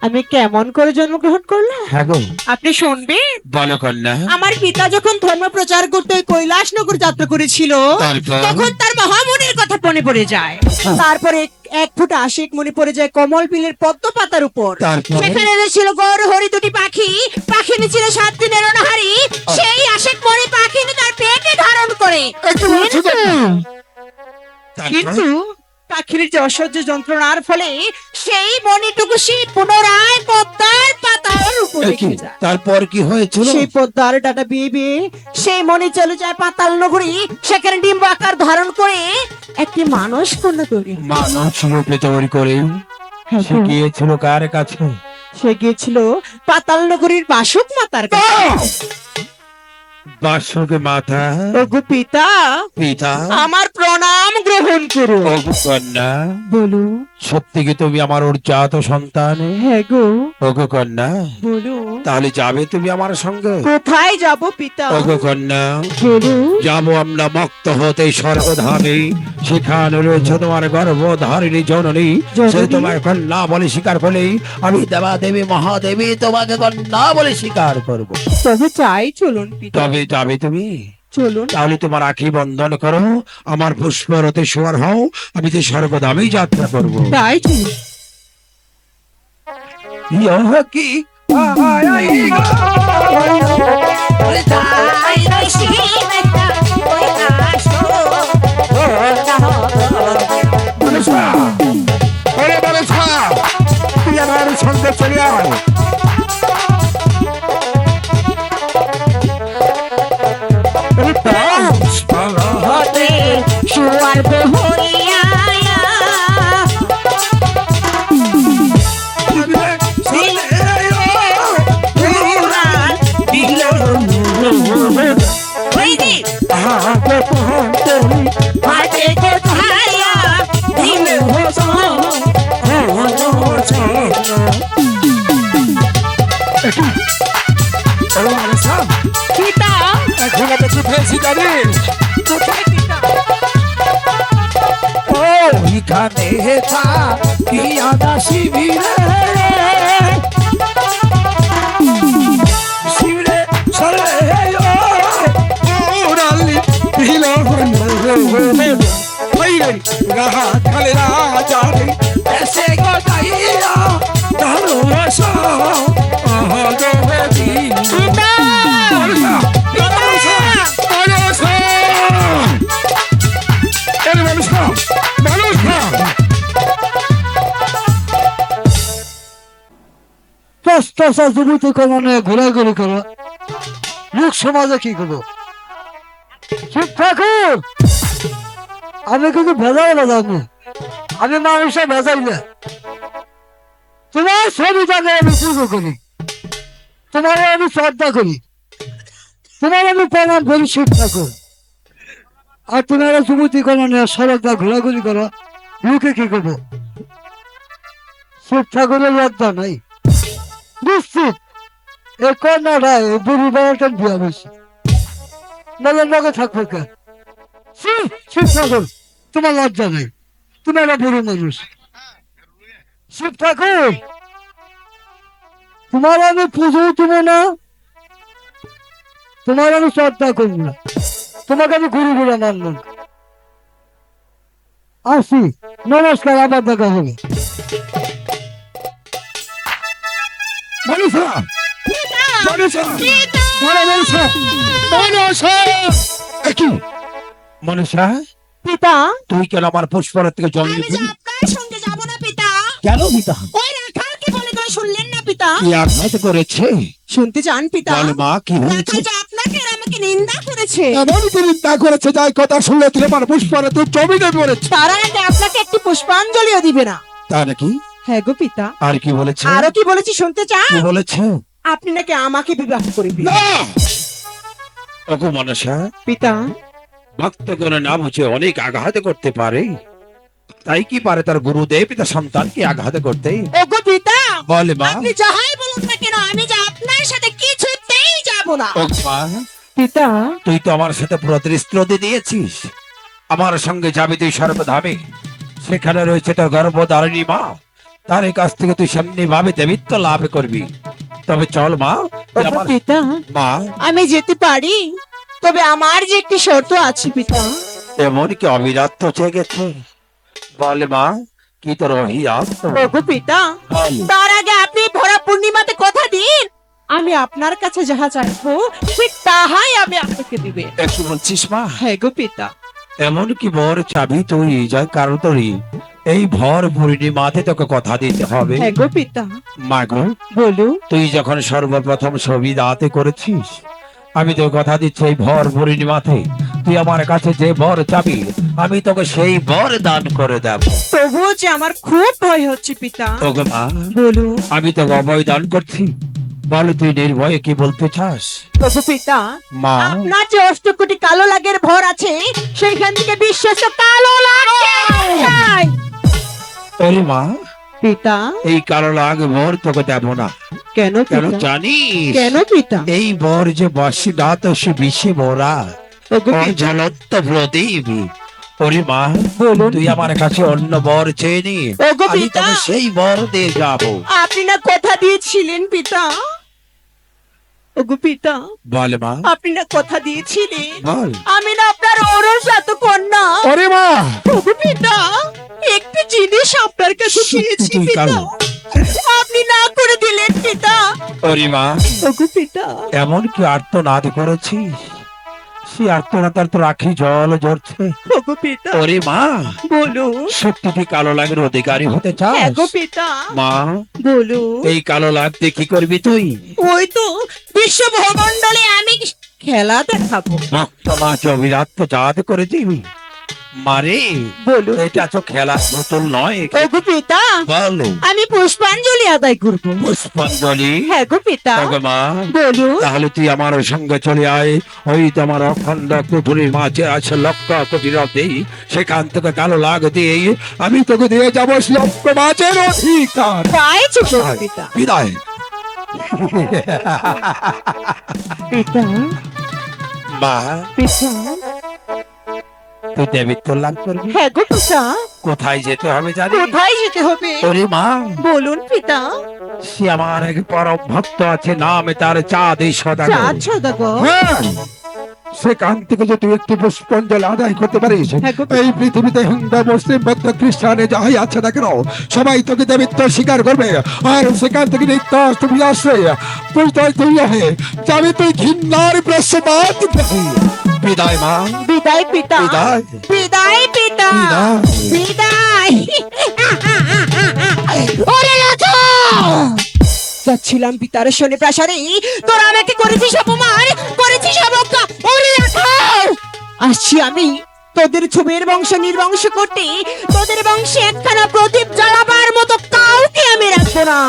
আমি কেমন করে জন্মগ্রহণ করলাম হ্যাঁ গো, আপনি শুনবেন। বলো কন্যা। আমার পিতা যখন ধর্ম প্রচার করতে ওই কৈলাসনগর যাত্রা করেছিল, তারপর? তখন তার মহামুনির কথা মনে পড়ে যায়। তারপরে এক ফুটা আশিক মনে পড়ে যায় কমল বিলের পদ্ম পাতার উপর। তারপর? সেখানে ছিল গৌর হরি দুটি পাখি, পাখিনি ছিল 7 দিনের অনাহারি। সেই আশিক মনি পাখিনি তার পেটে ধারণ করে। কিন্তু পাখির যে অসহ্য যন্ত্রণার ফলে সেই মণিটুকু সে পুনরায় পদ্মার পাতার উপরে এ কি? রেখে যায়। তারপর কি হয়েছিল? সেই পদ্মার ডাটা বিয়ে বিয়ে সেই মণি চলে যায় পাতাল নগরী। সেখানে ডিম্ব আকার ধারণ করে একটি মানুষ কন্যা তৈরি হয়। মানুষ রূপে তৈরি করে সে গিয়েছিল কার কাছে? সে গিয়েছিল পাতাল নগরীর বাসক মাতার কাছে। বাসকে মাথা? ওগো পিতা, পিতা? আমার প্রণাম গ্রহণ করো। ওগো কন্যা, বলুন। সত্যি কি তুমি আমার উর্জাত সন্তান? হ্যাঁ গো, ওগো কন্যা, বলুন। তাহলে যাবে তুমি আমার সঙ্গে? কোথায় যাব পিতা? ওগো কন্যা, বলুন। যাবো আমরা মক্ত হতে স্বর্গধামে। সেখানে রয়েছে তোমার গর্ভধারিণী জননী। সে তোমার কন্যা বলে স্বীকার করলে আমি দেবা দেবী মহাদেবী তোমাকে কন্যা বলে স্বীকার করব। তবে চাই চলুন পিতা, তবে যাবে তুমি? চলুন। তাহলে তোমার আখি বন্ধন করো, আমার পুষ্পরতে শোয়ার হও, আমি তো স্বর্গধামেই যাত্রা করবো। তাই চলুন। ইহা কি? ওরে বাবা, তুই আমার সঙ্গে চলে আয়। পিতা, এখন আমি কোথায় শিকারি? কোথায় পিতা? ওইখানে কি আদা শিবিরে শিবিরে সরে উড়ালি দিল রাহা খালে রাজারে এসে গোটাইয়া ভালোবাসা যুবতী কমানে ঘোরাঘুরি করো, লোক সমাজে কি করবো? ঠিক ঠাকুর, আমি কিন্তু ভেজাই বাজাবো, আমি মানুষের ভেজাই না। তোমার ছবিটাকে আমি পুজো করি, তোমার আমি শ্রদ্ধা করি, তোমার আমি প্রণাম করি শিব ঠাকুর। আর তোমার যুবতী কমানে সড়কটা ঘোরাঘুরি করো, লোকে কি করবো? শিব ঠাকুরের লজ্জা নাই, নিশ্চিত এই কন্যাটাই বুড়ি বাড়াটার বিয়া বেশি নলের লগে থাকবে কে? শিব ঠাকুর, তোমার লজ্জা নেই, তুমি একটা বুড়ি মানুষ। শিব ঠাকুর, তোমার আমি পুজো দিব না, তোমার আমি শ্রদ্ধা করব না, তোমাকে আমি গুরু বলে মানব না। আসি, নমস্কার, আবার দেখা হবে। মনীষা মনীষা, পিতা, তুই কেন আমার পুষ্পর থেকে জল আমি নিবি? যে আপনার সঙ্গে যাব না পিতা। কেন পিতা? ওই রাখাল কি বলে তাই শুনলেন না পিতা? কি আঘাত করেছে? শুনতে চান পিতা? বল মা, কি হয়েছে? রাখাল যে আপনাকে আর আমাকে নিন্দা করেছে। এমন কি নিন্দা করেছে যাই কথা শুনলে তুই আমার পুষ্পরে তুই জমিতে পড়েছে? তারা নাকি আপনাকে একটি পুষ্পাঞ্জলিও দিবে না। তা নাকি? হ্যাঁ গো পিতা। আর কি বলেছে? আরো কি বলেছি শুনতে চান? কি বলেছে? আপনি নাকি আমাকে বিবাহ করবেন। না! ওগো মনীষা, পিতা, ভক্ত কোনো না বুঝে অনেক আঘাত করতে পারে, তাই কি পারে তার গুরুদেব তার সন্তানকে আঘাত করতে? ওগো পিতা, বল মা। আপনি যাহাই বলুন না কেন আমি যে আপনার সাথে কিছুতেই যাব না। ও মা, পিতা, তুই তো আমার সাথে প্রতিশ্রুতি দিয়েছিস আমার সঙ্গে যাবি তুই সর্বধামে, সেখানে রয়েছে তোর গর্ভধারিণী মা, তার কাছ থেকে তুই সামনে ভাবে দেবিত্ব লাভ করবি। তবে চল মা, তুই ওগো আমার পিতা, মা। আমি যেতে পারি, তবে আমার যে একটি শর্ত আছে পিতা। এমন কি অবিরাত জেগেছে? বল মা, কি তোর অহিরাত? ওগো পিতা, বল। তার আগে আপনি ভরা পূর্ণিমাতে কথা দিন আমি আপনার কাছে যাহা চাইবো ঠিক তাহাই আমি আপনাকে দিবে। একটু বলছিস মা? হ্যাঁ গো পিতা। এমন কি বর চাবি তুই যাই কারণ তোরই এই ভর পূর্ণিমাতে তোকে কথা দিতে হবে। হ্যাঁ গো পিতা। মা গো, বলু। তুই যখন সর্বপ্রথম ছবি দাঁতে করেছিস, আমি তোর কথা দিচ্ছি এই ভর পূর্ণিমাতে তুই আমার কাছে যে বর চাবি আমি তোকে সেই বর দান করে দেব। তবু যে আমার খুব ভয় হচ্ছে পিতা। ওগো মা, বলু। আমি তোকে অভয় দান করছি, বল তুই নির্ভয়ে কি বলতে চাস? ওগো পিতা, মা, আপনার যে অষ্টকোটি কালো লাগের ভর আছে সেইখান থেকে বিশ্বস্ত কালো লাগ ওরে মা, পিতা। এই কালো লাগ বর তোকে দেব না। কেন কেন পিতা? জানিস? কেন পিতা? এই বর যে বাসি দাঁত সে বিষে ভরা, ওগো ওর পিতা, জ্বলন্ত প্রদীপ। ওরে মা, বলুন। তুই আমার কাছে অন্য বর চেয়ে নি, ওগো আমি পিতা। তোকে সেই বর দিয়ে যাবো। আপনি না কথা দিয়েছিলেন পিতা। ওগো পিতা, বল মা, আপনি না কথা দিয়েছিলেন বল। আমি না আপনার অরসাত কন্যা। ওরে মা, ওগো পিতা, একটি জিনিস আপনার কাছে চেয়েছি তুই পিতা, কালো। আপনি না করে দিলেন পিতা। ওরে মা, ওগো পিতা, এমন কি আর্তনাদ করেছিস সে আর্তনাদার তো রাখি জল ঝরছে। ওগো পিতা, ওরে মা, বলো। সত্যি তুই কালো লাগের অধিকারী হতে চাস? ওগো পিতা, মা, বলো। এই কালো লাগ দিয়ে কি করবি তুই? ওই তো বিশ্ব ভূমণ্ডলে আমি খেলা দেখাবো। ভক্ত মাছ অবিরাত জাত করে দিবি মারে। বলো। এটা তো খেলা বোতল নয়। ওগো পিতা, বল। আমি পুষ্পাঞ্জলি আদায় করবো। পুষ্পাঞ্জলি? হ্যাঁ গো পিতা, ওগো মা, বলো। তাহলে তুই আমার সঙ্গে চলে আয়, ওই তোমার অখণ্ড কুঠুরির মাঝে আছে লক্ষ কোটি রথি, সেখান থেকে কালো লাগ দিয়ে আমি তোকে দিয়ে যাবো লক্ষ মাছের অধিকার। তাই চুপ পিতা। বিদায়। পিতা, মা, পিতা, তুই দেবিত্ব লাভ করবি? হ্যাঁ গো পিতা। কোথায় যেতে হবে জানি? কোথায় যেতে হবে? ওরে মা, বলুন পিতা। সে আমার এক পরম ভক্ত আছে, নামে তার চাঁদ সদাগর। চাঁদ সদাগর? হ্যাঁ, সেখান থেকে যদি তুই একটি পুষ্পাঞ্জলি আদায় করতে পারিস, এই পৃথিবীতে হিন্দু মুসলিম বৌদ্ধ খ্রিস্টানে যাই আছে না কেন সবাই তোকে দেবিত্ব স্বীকার করবে। আর সেখান থেকে নিত্য তুমি আসবে পরিচয় তুই হয়ে যাবি তুই ঘৃণার প্রসবাদ। বিদায় মা, বিদায় পিতা, বিদায়। বিদায় পিতা, বিদায়। বিদায়। ওরে রাজা, যাচ্ছিলাম পিতার শোনে প্রাসাদে, তোরা আমাকে করেছিস অপমান, করেছিস অবজ্ঞা। ওরে রাজা, আসছি আমি তোদের ছবির বংশ নির্বংশ করতে। তোদের বংশে একখানা প্রদীপ জ্বালাবার মতো কাউকে আমি রাখবো না।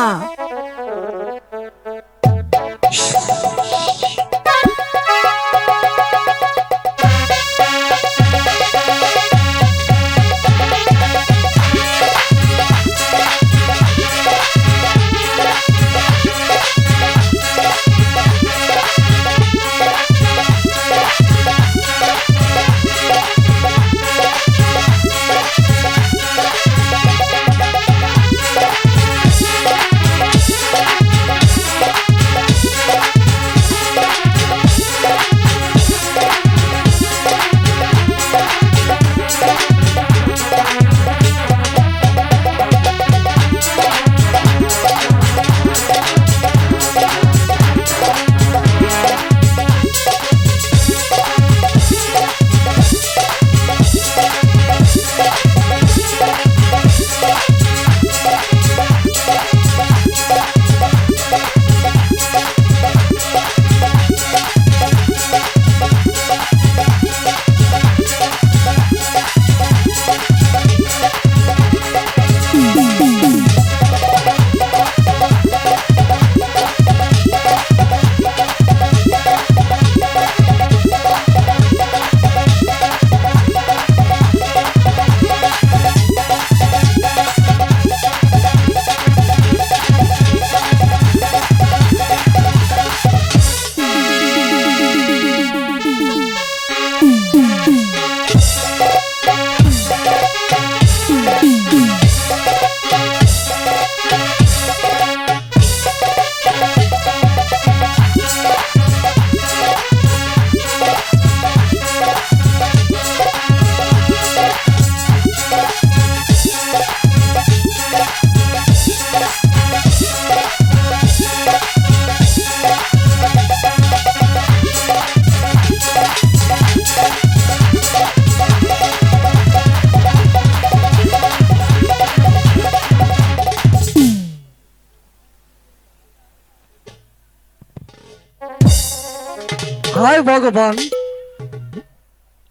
হায় ভগবান,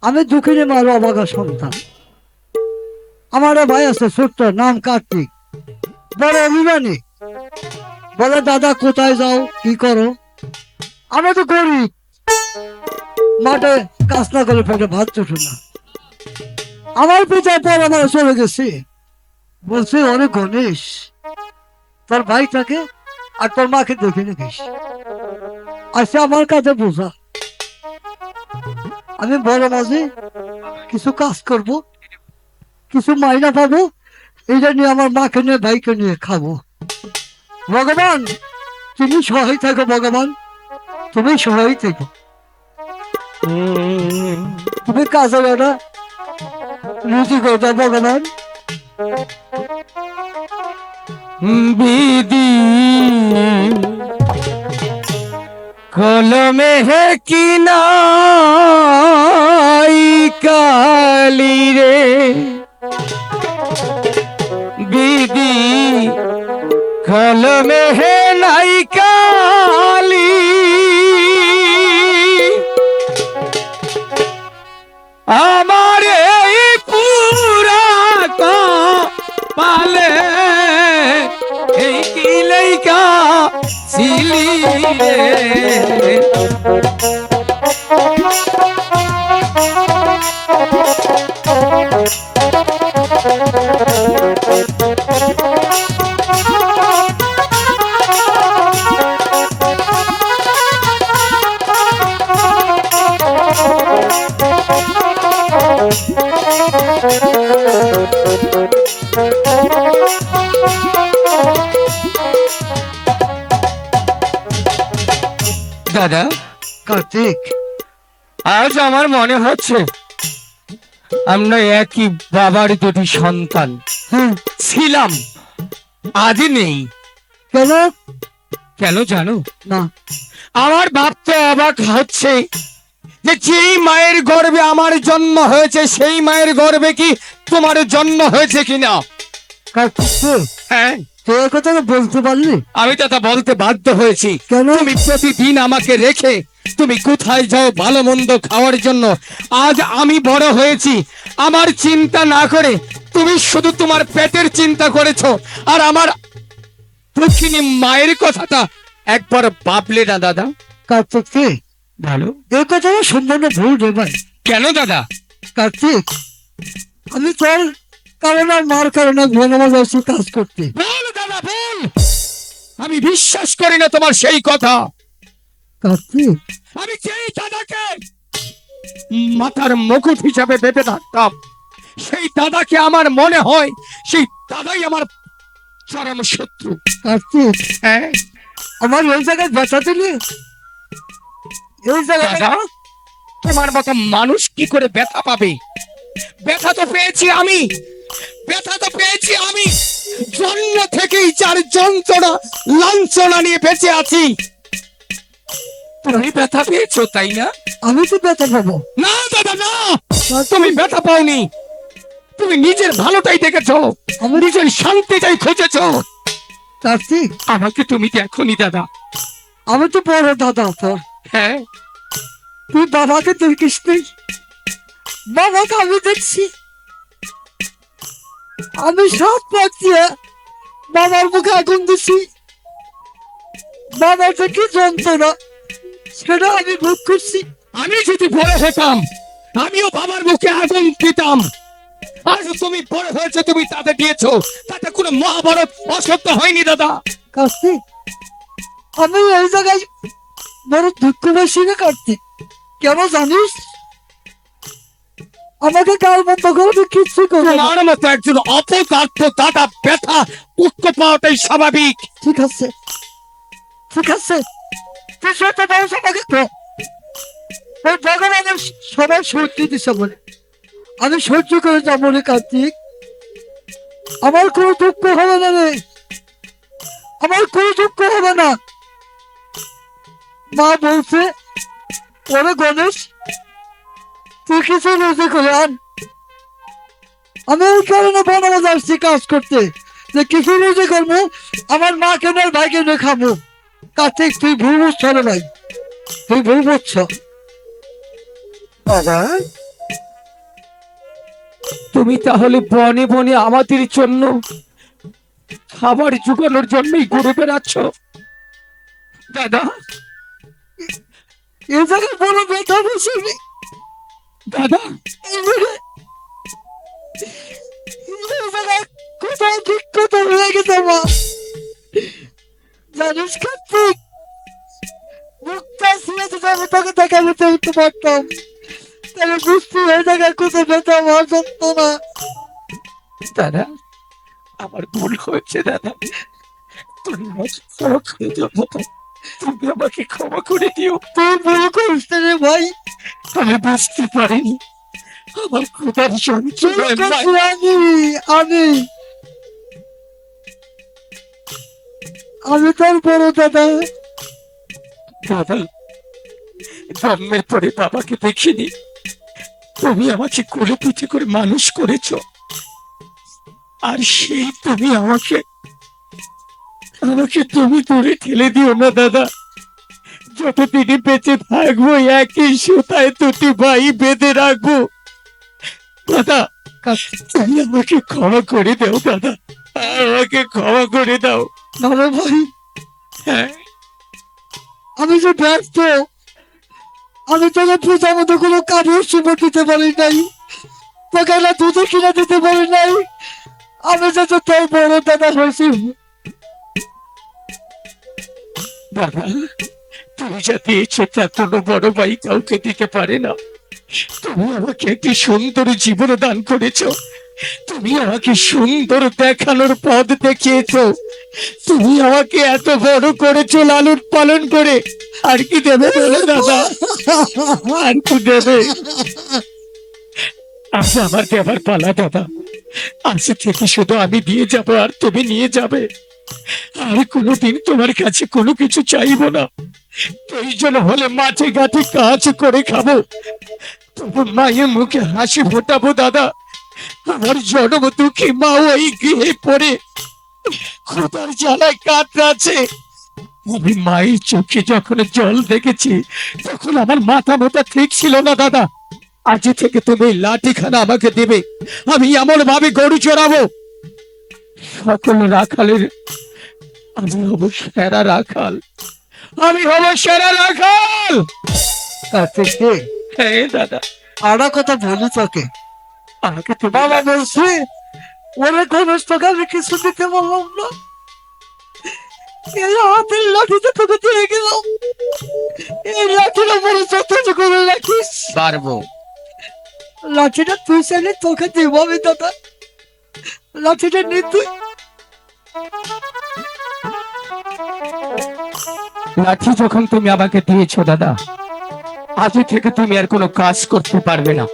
আমি দুঃখিনী মার অবাগা সন্তান। আমার এক ভাই আছে ছোট্ট, নাম কার্তিক, বড় অভিমানী। বলে দাদা কোথায় যাও, কি করো? আমি তো গরিব, মাঠে কাজ না করে পেটে ভাত চোটে না। আমার পিতার পর আমার চলে গেছে, বলছে অনেক গণেশ তোর ভাইটাকে আর তোর মাকে দেখে নিস। আচ্ছা আমার কাছে বোঝা, আমি বড় মাঝে কিছু কাজ করব, কিছু মাইনা পাবো, এইটা নিয়ে আমার মাকে নিয়ে ভাইকে নিয়ে খাবো। ভগবান তুমি সহায় থাকো, ভগবান তুমি সহায় থাকো। তুমি কাজে বেটা রুচি করতে ভগবান। বিধি কলমে হে কিনাই কালি রে, বিধি কলমে হে নাই কালি, আমার এই পুরা পালে এই কি লইকা ছিলি রে। দাদা কার্তিক আজ আমার মনে হচ্ছে আমরা একই বাবার দুটি সন্তান হ্যাঁ, ছিলাম, আজ নেই। কেন? কেন জানো? না, আমার ভাবতে অবাক হচ্ছে যে যেই মায়ের গর্ভে আমার জন্ম হয়েছে সেই মায়ের গর্ভে কি তোমার জন্ম হয়েছে কিনা। কার্তিক তুই হ্যাঁ, তুই এ কথা বলতে পারলি? আমি তো তা বলতে বাধ্য হয়েছি। কেন? তুমি প্রতিদিন আমাকে রেখে তুমি কোথায় যাও ভালো মন্দ খাওয়ার জন্য। আজ আমি বড় হয়েছি, আমার চিন্তা না করে তুমি শুধু তোমার পেটের চিন্তা করেছো, আর আমার দুঃখিনী মায়ের কথাটা একবার ভাবলে না দাদা? কার্তিক তুই ভালো এ কথাটা সম্পূর্ণ ভুল রে ভাই। কেন দাদা? কার্তিক, আমি তোর কারণ আর মার কারণে ভগবান আসছি কাজ করতে। বল দাদা বল, আমি বিশ্বাস করি না তোমার সেই কথা। কার্তিক, আমি যেই দাদাকে মাথার মুকুট হিসাবে ভেবে থাকতাম, সেই দাদাকে আমার মনে হয় সেই দাদাই আমার চরম শত্রু। কার্তিক, হ্যাঁ আমার এই জায়গায় ব্যথা দিলি, এই জায়গায় দাদা, তোমার মতো মানুষ কি করে ব্যথা পাবে? ব্যথা তো পেয়েছি আমি, ব্যথা তো পেয়েছি আমি। জন্ম থেকেই যার যন্ত্রণা লাঞ্ছনা নিয়ে বেঁচে আছি। তুমি ব্যথা পেয়েছো তাই না? আমি তো ব্যথা পাবো। না দাদা না, তুমি ব্যথা পাওনি। তুমি নিজের ভালোটাই দেখেছো, আমি নিজের শান্তিটাই খুঁজেছো। কার্তিক, আমাকে তুমি দেখোনি দাদা। আমি তো বড় দাদা তোর, হ্যাঁ, তুই বাবাকে দেখিস নেই, বাবাকে আমি দেখছি। আমি সব পাচ্ছি, বাবার মুখে আগুন দিছি, বাবার থেকে যন্ত্রণা সেটা আমি ভোগ করছি। আমি যদি বড় হতাম আমিও বাবার মুখে আগুন দিতাম। আজ তুমি বড় হয়েছে, তুমি তাতে দিয়েছো, তাতে কোনো মহাভারত অসত্য হয়নি দাদা। কার্তিক, আমি এই জায়গায় বড় দুঃখ বেশি না কার্তিক, কেন জানিস? আমাকে কাল বন্ধ করে তুই কিচ্ছু করবে না। তোমার মতো একজন অপদার্থ দাদা ব্যথা দুঃখ পাওয়াটাই স্বাভাবিক। ঠিক আছে, ঠিক আছে, তুই সেটা বলছ আমাকে তো। ওই ভগবানের সবাই সহ্য দিছে বলে আমি সহ্য করে যাবো রে কার্তিক। আমার কোনো দুঃখ হবে না রে, আমার কোনো দুঃখ হবে না। মা বলছে, ওরে গণেশ তুই কিছু রোজে করে আন। আমি ওই কারণে বনবাস আসছি কাজ করতে, যে কিছু রোজে করবো, আমার মা কেন আর ভাই কেন খাবো। কার্তিক তুই ভুল বুঝছ রে ভাই, তুই ভুল বুঝছ। বাবা, তুমি তাহলে বনে বনে আমাদের জন্য খাবার জোগানোর জন্যই ঘুরে বেড়াচ্ছ দাদা? এ জায়গায় বড় ব্যথা বসবি দাদা, কোথায় ঠিক কোথায় হয়ে গেছে মা জানিস কার্তিক, মুখটা ছিঁড়ে যদি আমি তোকে দেখা যেতে উঠতে পারতাম তাহলে বুঝতে এই জায়গায় কোথায় ব্যথা আমার যন্ত্রণা। দাদা আমার ভুল হয়েছে দাদা, তুমি আমাকে ক্ষমা করে দিও দাদা, তুমি আমাকে ক্ষমা করে দিও। তুই ভুল করিস না রে ভাই, আমি বুঝতে পারিনি আমার ক্ষুধার ভুল সঞ্চয় করছি আমি আমি তোর বড় দাদা। দাদা, জন্মের পরে বাবাকে দেখিনি, তুমি আমাকে কোলে পিঠে করে মানুষ করেছো, আর সেই তুমি আমাকে আমাকে তুমি দূরে ঠেলে দিও না দাদা। যতদিনই বেঁচে থাকবো একই সুতায় দুটি ভাই বেঁধে রাখবো দাদা। তুমি আমাকে ক্ষমা করে দাও দাদা, আমাকে ক্ষমা করে দাও। না রে ভাই, হ্যাঁ, আমি যে ব্যস্ত, আমি তোকে পূজার মতো কোনো কাপড় চুপড় দিতে পারি নাই, তোকে না দুধ কিনে দিতে পারি নাই। আমি যে তো তোর বড় দাদা হয়েছি। দাদা তুমি যা দিয়েছো তা কোনো বড় ভাই কাউকে দিতে পারে না। তুমি আমাকে একটি সুন্দর জীবন দান করেছো, তুমি আমাকে সুন্দর দেখানোর পথ দেখিয়েছো, তুমি আমাকে এত বড় করেছো লালন পালন করে, আর কি দেবে বলো দাদা, আর কি দেবে? আজ আমার দেবার পালা দাদা। আজ থেকে শুধু আমি দিয়ে যাব আর তুমি নিয়ে যাবে। আর কোনোদিন তোমার কাছে কোনো কিছু চাইবো না। প্রয়োজন হলে মাঠে ঘাটে কাজ করে খাবো, তবু মায়ের মুখে হাসি ফোটাবো দাদা। আমার জন্ম দুঃখী মা ওই গৃহে পড়ে খোদার জ্বালায় কাতরাচ্ছে। আমি মায়ের চোখে যখন জল দেখেছি তখন আমার মাথা মোটা ঠিক ছিল না দাদা। আজ থেকে তুমি এই লাঠিখানা আমাকে দেবে, আমি এমন ভাবে গরু চড়াবো সকল রাখালের আমি হব সেরা রাখাল, আমি হব সেরা রাখাল। কার্তিক রে, হ্যাঁ দাদা, আর কথা বলি তোকে। আমাকে তো বাবা বলছি ওরা খরচ টাকা আমি কিছু দিতে পারলাম না, এই হাতের লাঠিটা তোকে দিয়ে গেলাম, এই লাঠিটা বড় যত্ন করে রাখিস। পারবো। লাঠিটা তুই চাইলে তোকে দিব আমি দাদা, লাঠিটা নে তুই। লাঠি যখন তুমি আমাকে দিয়েছো দাদা, আজ থেকে তুমি আর কোনো কাজ করতে পারবে না।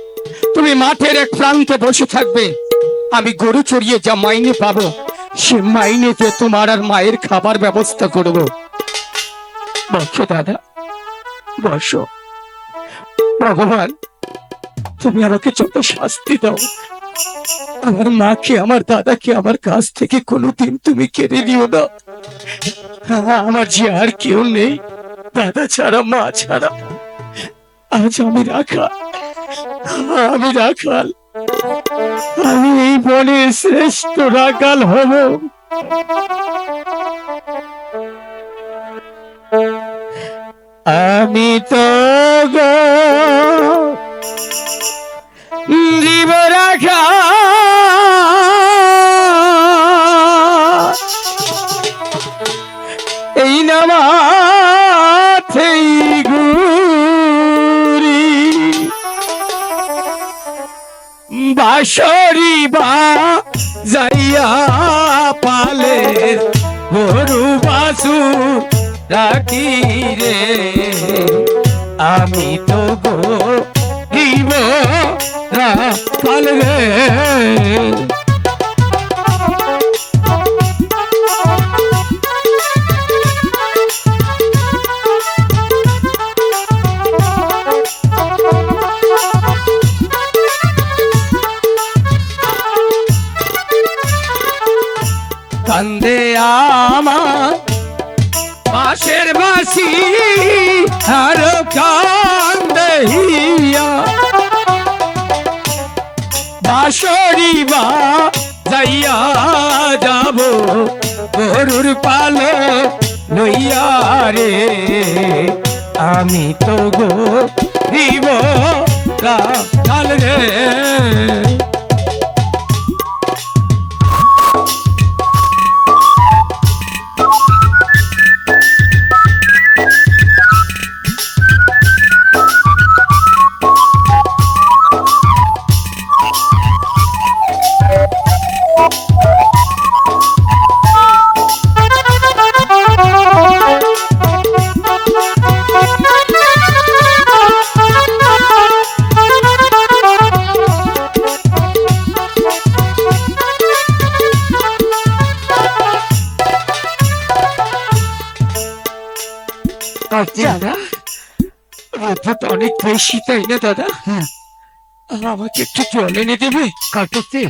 তুমি মাঠের এক প্রান্তে বসে থাকবে, আমি গরু চড়িয়ে যা মাইনে পাবো সে মাইনেতে তোমার আর মায়ের খাবার ব্যবস্থা করব। বসো দাদা, বসো। ভগবান, তুমি আমাকে যত শাস্তি দাও, আমার মাকে আমার দাদাকে আমার কাছ থেকে কোনোদিন তুমি কেড়ে নিও না। আমার যে আর কেউ নেই দাদা ছাড়া, মা ছাড়া। আজ আমি রাখাল, আমি রাখাল, আমি এই বনের শ্রেষ্ঠ রাখাল হব। আমি তো গো জীব রাখা, এই নামাথেই গুরি বাঁশরি বা যাইয়া পালের গরু বাসু রাখি রে, আমি তো গো দিব রাখাল রে। কান্দে আমার পাশের বাসি আর কান্দে হিয়া, বাঁশরি বা যাইয়া যাব গরুর পালো লইয়া রে, আমি তো গো দিব রাখাল রে। দাদা, রোদ অনেক বেশি তাই না দাদা? হ্যাঁ। আমাকে একটু জল এনে দেবে? কাটতে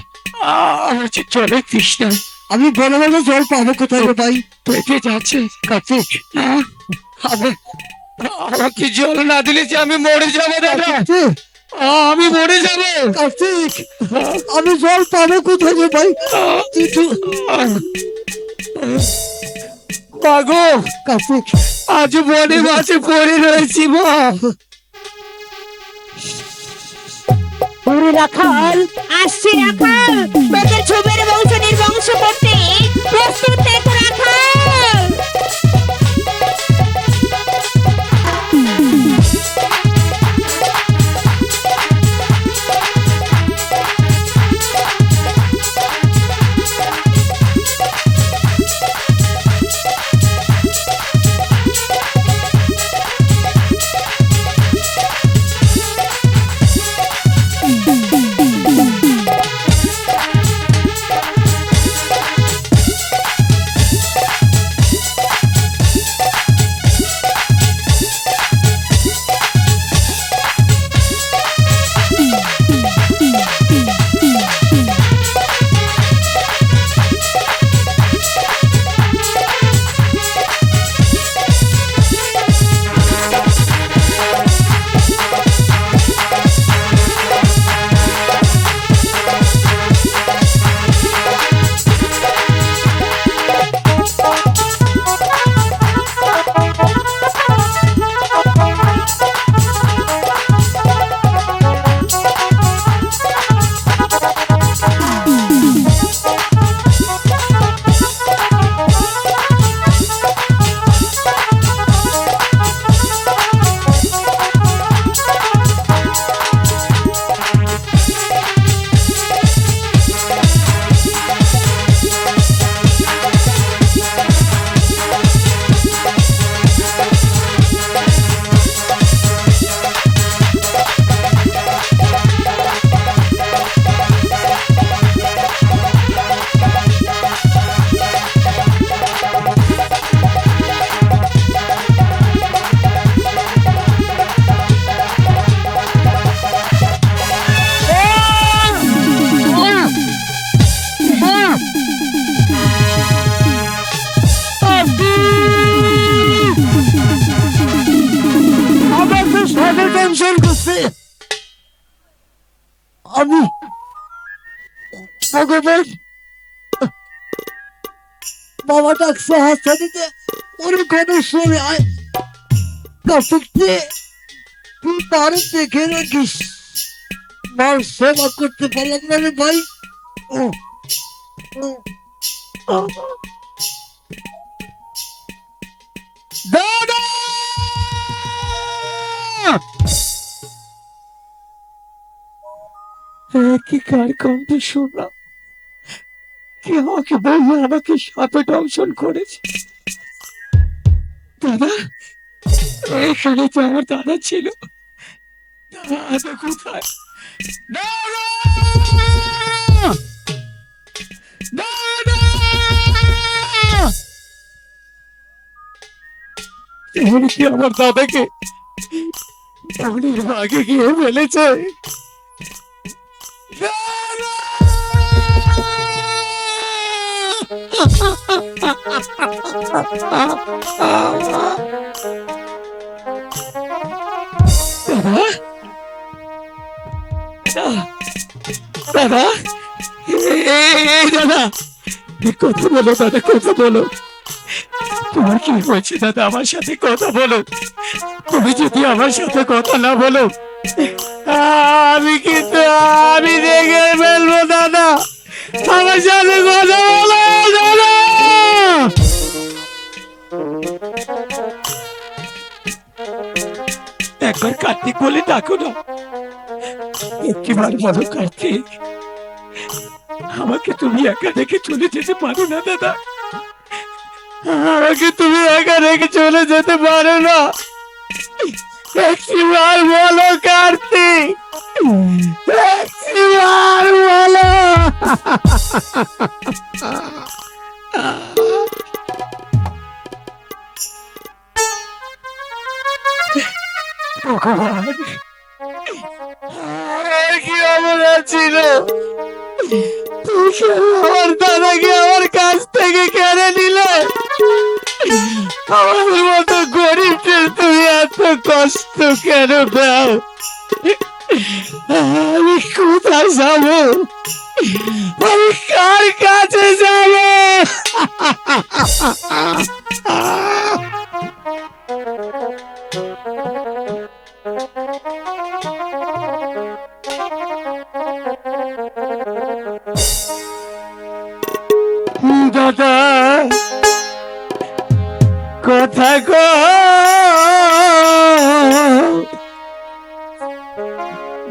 আমার যে জলের তৃষ্ণা, আমি বড় বড় জল পাবো কোথায় রে ভাই? পেটে যাচ্ছে। কার্তিক আমি আমাকে জল না দিলে যে আমি মরে যাবো দাদা, কার্তিক আমি মরে যাবো। কার্তিক আমি জল পাবো কোথায় রে ভাই? তুই তো মাগো, কার্তিক আজ বনে মাঝে পড়ে রয়েছি মা। ওরে রাখাল, আসছি রাখাল, তোদের ছবির বংশ নির্বংশ করতে প্রস্তুত থেক রাখাল। ভগবান, বাবা ডাকছে হাসতে দিতে, ওরে গণেশ স্বামী আয় কাছে, তুই তার দেখে রাখিস, মার সেবা করতে পারলাম না রে ভাই। ও, ও, ও। দাদা! কি কার কণ্ঠে শুনলাম, কি আমাকে বললো আমাকে সাপে দংশন করেছে। দাদা, এখানে তো আমার দাদা ছিল, দাদা কোথায়? দাদা! দাদা! এমন কি আমার দাদাকে বনের আগে গিয়ে ফেলেছে? দাদা! দাদা, এই দাদা, কথা বলো দাদা, কথা বলো, তোমার কি হয়েছে দাদা? আমার সাথে কথা বলো। তুমি যদি আমার সাথে কথা না বলো, আমি কিন্তু আমি দেখে ফেলবো দাদা। আমার সাথে কথা বলো দাদা। একবার কার্তিক বলে ডাকো না, একবার বলো কার্তিক, আমাকে তুমি একা রেখে চলে যেতে পারো না দাদা, আমাকে তুমি একা রেখে চলে যেতে পারো না, একবার বলো কার্তিক, একবার বলো। ভগবান, আমার কি অবস্থা ছিল, আমার দাদাকে আমার কাছ থেকে কেড়ে নিলে, আমার মতো গরিবদের তুমি এত কষ্ট কেন দাও? আমি কোথায় যাব, আমি কার কাছে যাব? দাদা, কথা কো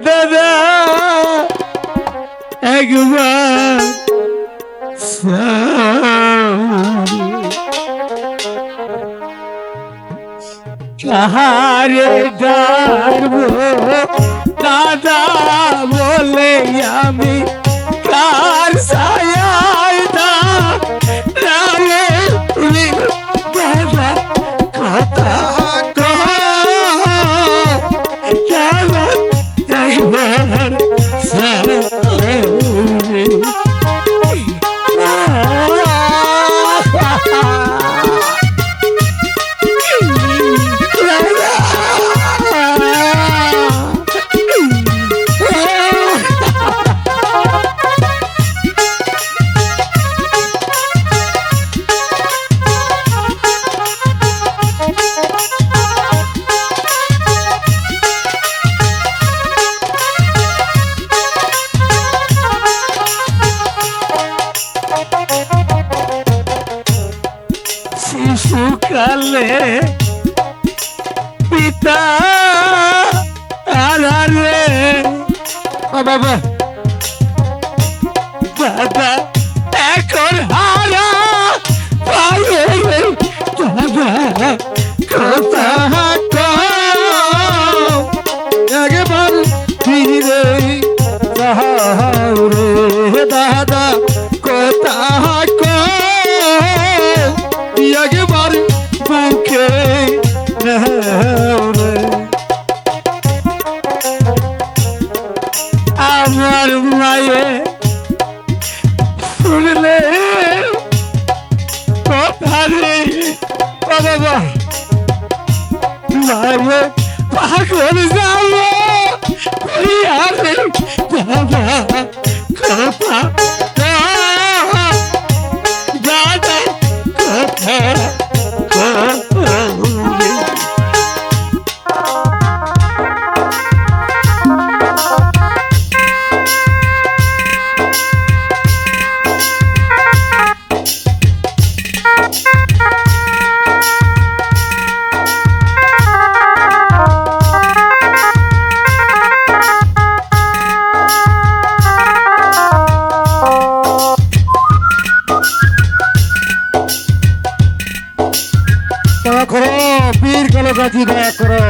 দাদা, একবার কাহারে ডাকবো দাদা বলে, আমি কার ছায়ায় দাঁড়ালে দাদা, কথা কো দাদা, একবার শিশুকালে পিতা আরে বাবা, দাদা এখন হারা পায়ে, দাদা কথা একবার ফিরে রে দাদা, কথা একবার বুকে আমার মায়ে শুনলে কথা রে বাবা, মায়ে পাগল যাব দাদা, কথা দয়া করো, পীর কালকাঠি দয়া করো।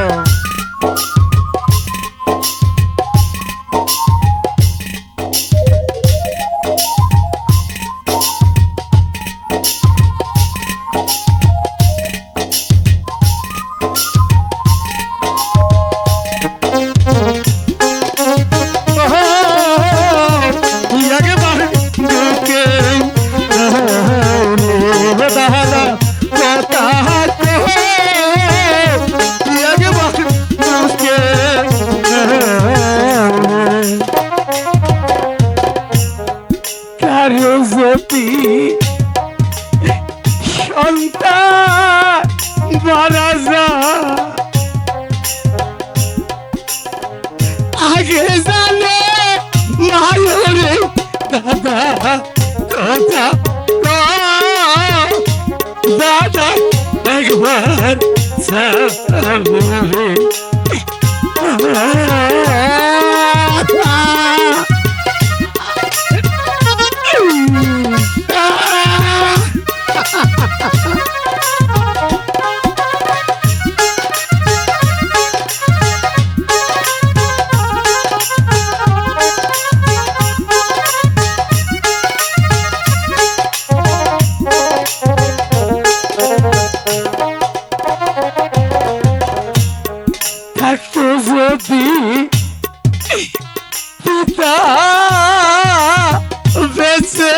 কারজতি সন্তান মারা যা আগে জানে মায়রে দাদা দাদা দাদা একবার সামনে থাকতো যদি পিতা বেঁচে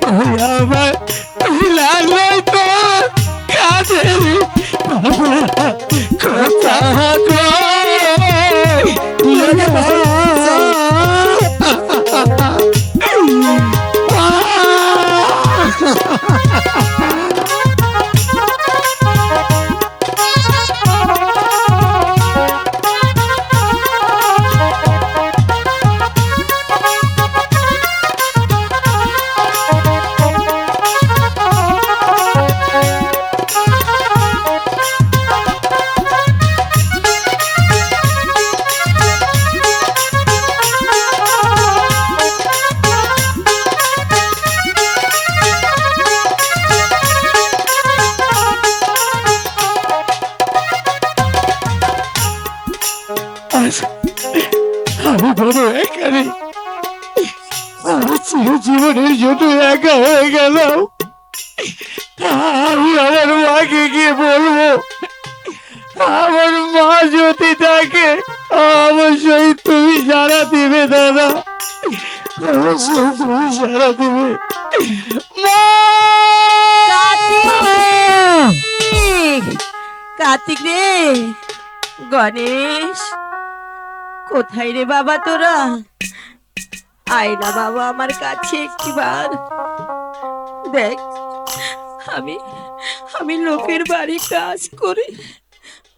আমার লাগলো তো কাদের কথা আমি বড় এখানে আমার চিরজীবনের জন্য একা হয়ে গেল। আমি আমার মাকে গিয়ে বলবো, আমার মা যদি থাকে অবশ্যই তুমি সারা দিবে দাদা, অবশ্যই তুমি সারা দিবে মা। কার্তিক রে, গণেশ, কোথায় রে বাবা তোরা? আয় না বাবা আমার কাছে একটিবার। দেখ, আমি আমি লোকের বাড়ি কাজ করে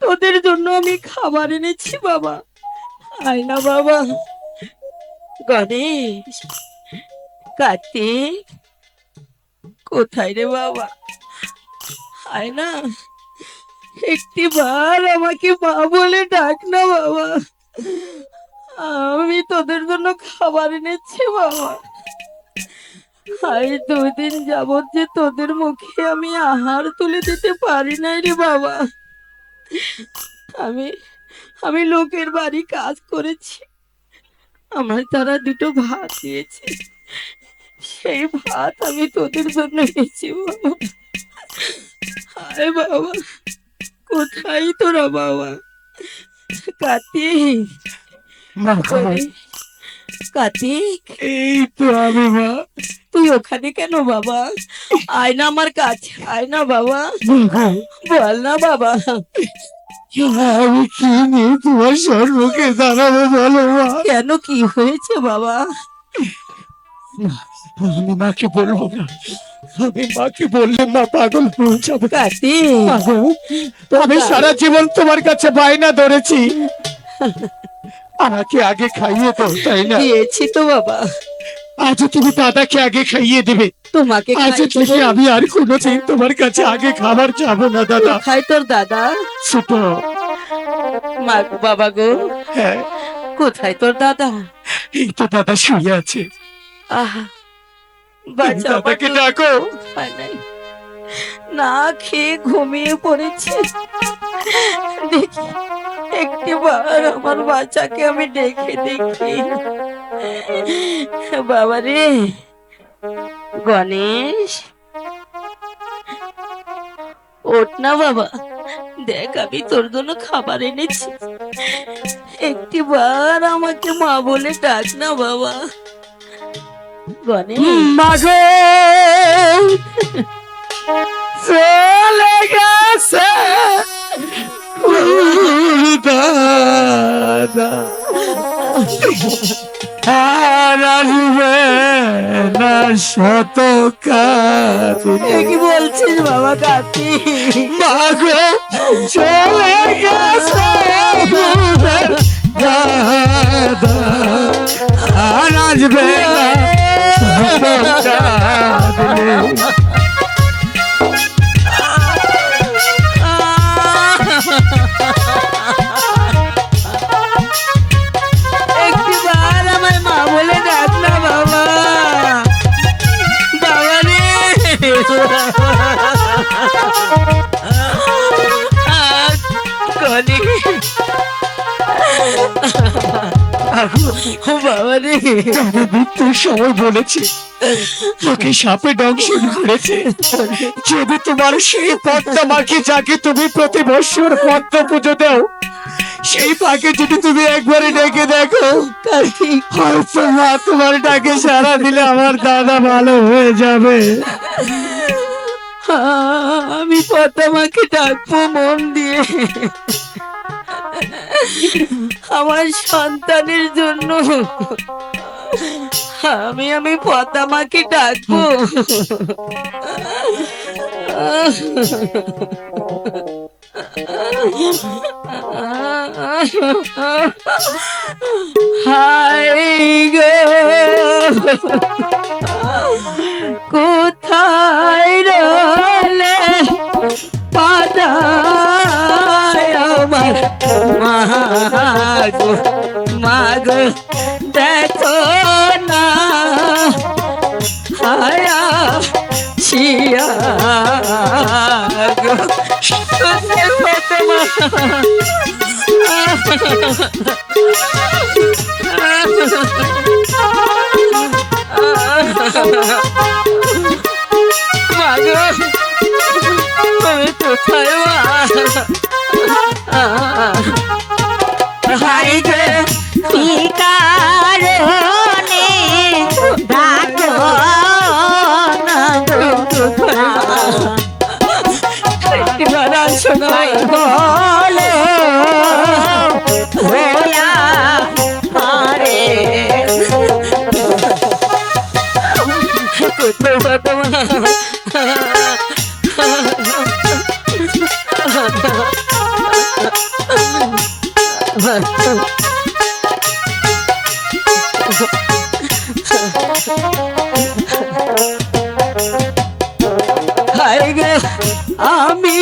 তোদের জন্য আমি খাবার এনেছি বাবা। আয় না বাবা। গণেশ, কার্তিক, কোথায় রে বাবা? আয় না, একটিবার আমাকে মা বলে ডাক না বাবা। আমি তোদের জন্য খাবার এনেছি বাবা। আজ 2 দিন যাবত যে তোদের মুখে আমি আহার তুলে দিতে পারি নাই রে বাবা। আমি আমি লোকের বাড়ি কাজ করেছি, আমার তারা 2টো ভাত দিয়েছে, সেই ভাত আমি তোদের জন্য এনেছি বাবা। আয় বাবা, কোথায় তোরা বাবা? কার্তিক, কার্তিক, এই তো আমি মা। তুই ওখানে কেন বাবা? আয় না আমার কাছে, আয় না বাবা, বল না বাবা। আমি কি নিয়ে তোমার সম্মুখে দাঁড়াবো বলো মা? কেন, কি হয়েছে বাবা? আমি মাকে বলবো না, আমি মাকে বললে মা পাগল হয়ে যাবে। কার্তিক, আমি সারা জীবন তোমার কাছে বায়না ধরেছি, আমাকে আগে খাইয়ে দাও, তাই না? দিয়েছি তো বাবা, আজ তুমি দাদাকে আগে খাইয়ে দেবে। তোমাকে আজ খাইয়ে থেকে দেবো। আমি আর কোনোদিন তোমার কাছে আগে খাবার যাবো না দাদা। কোথায় তোর দাদা? ছোট, মা গো, বাবা গো, হ্যাঁ, কোথায় তোর দাদা? এই তো দাদা শুয়ে আছে। আহা, বাঁচাও দাদাকে বাঁচাও। ডাকো। উপায় নাই, না খেয়ে ঘুমিয়ে পড়েছি। দেখি একটিবার আমার বাচ্চাকে আমি ডেকে দেখি। বাবা রে গণেশ, ওঠ না বাবা, দেখ আমি তোর জন্য খাবার এনেছি। একটিবার আমাকে মা বলে ডাক না বাবা। গণেশ মাগো চলে গেছে দাদা, আর আসবে না শতকাল। এ কি বলছিস বাবা কাকি? মাগো চলে গেছে দাদা, আর আসবে না শতকাল। একটিবার আমার মা বলে ডাক না বাবা। বাবা রে গণেশ, বাবা রে মৃত্যুর সময় বলেছে তোকে সাপে দংশন করেছে। যদি তোমার সেই পদ্মা মাকে যাকে তুমি প্রতি বৎসর পদ্ম পুজো দাও, সেই পাকে যদি তুমি একবারে ডেকে দেখো, হয়তো মা তোমার ডাকে সাড়া দিলে আমার দাদা ভালো হয়ে যাবে। আমি পদ্মামাকে ডাকবো মন দিয়ে। আমার সন্তানের জন্য আমি পদ্মামাকে ডাকবো। হায় গো কোথায় রলে পাদায় আমার মাগো, মাগো দেখো না হায়া শিয়া গো মাগো তুমি কোথায় হাই গো কি কারণে ডাকো না গো, শোনাই বলো ভোলা পারে হায় গে আমি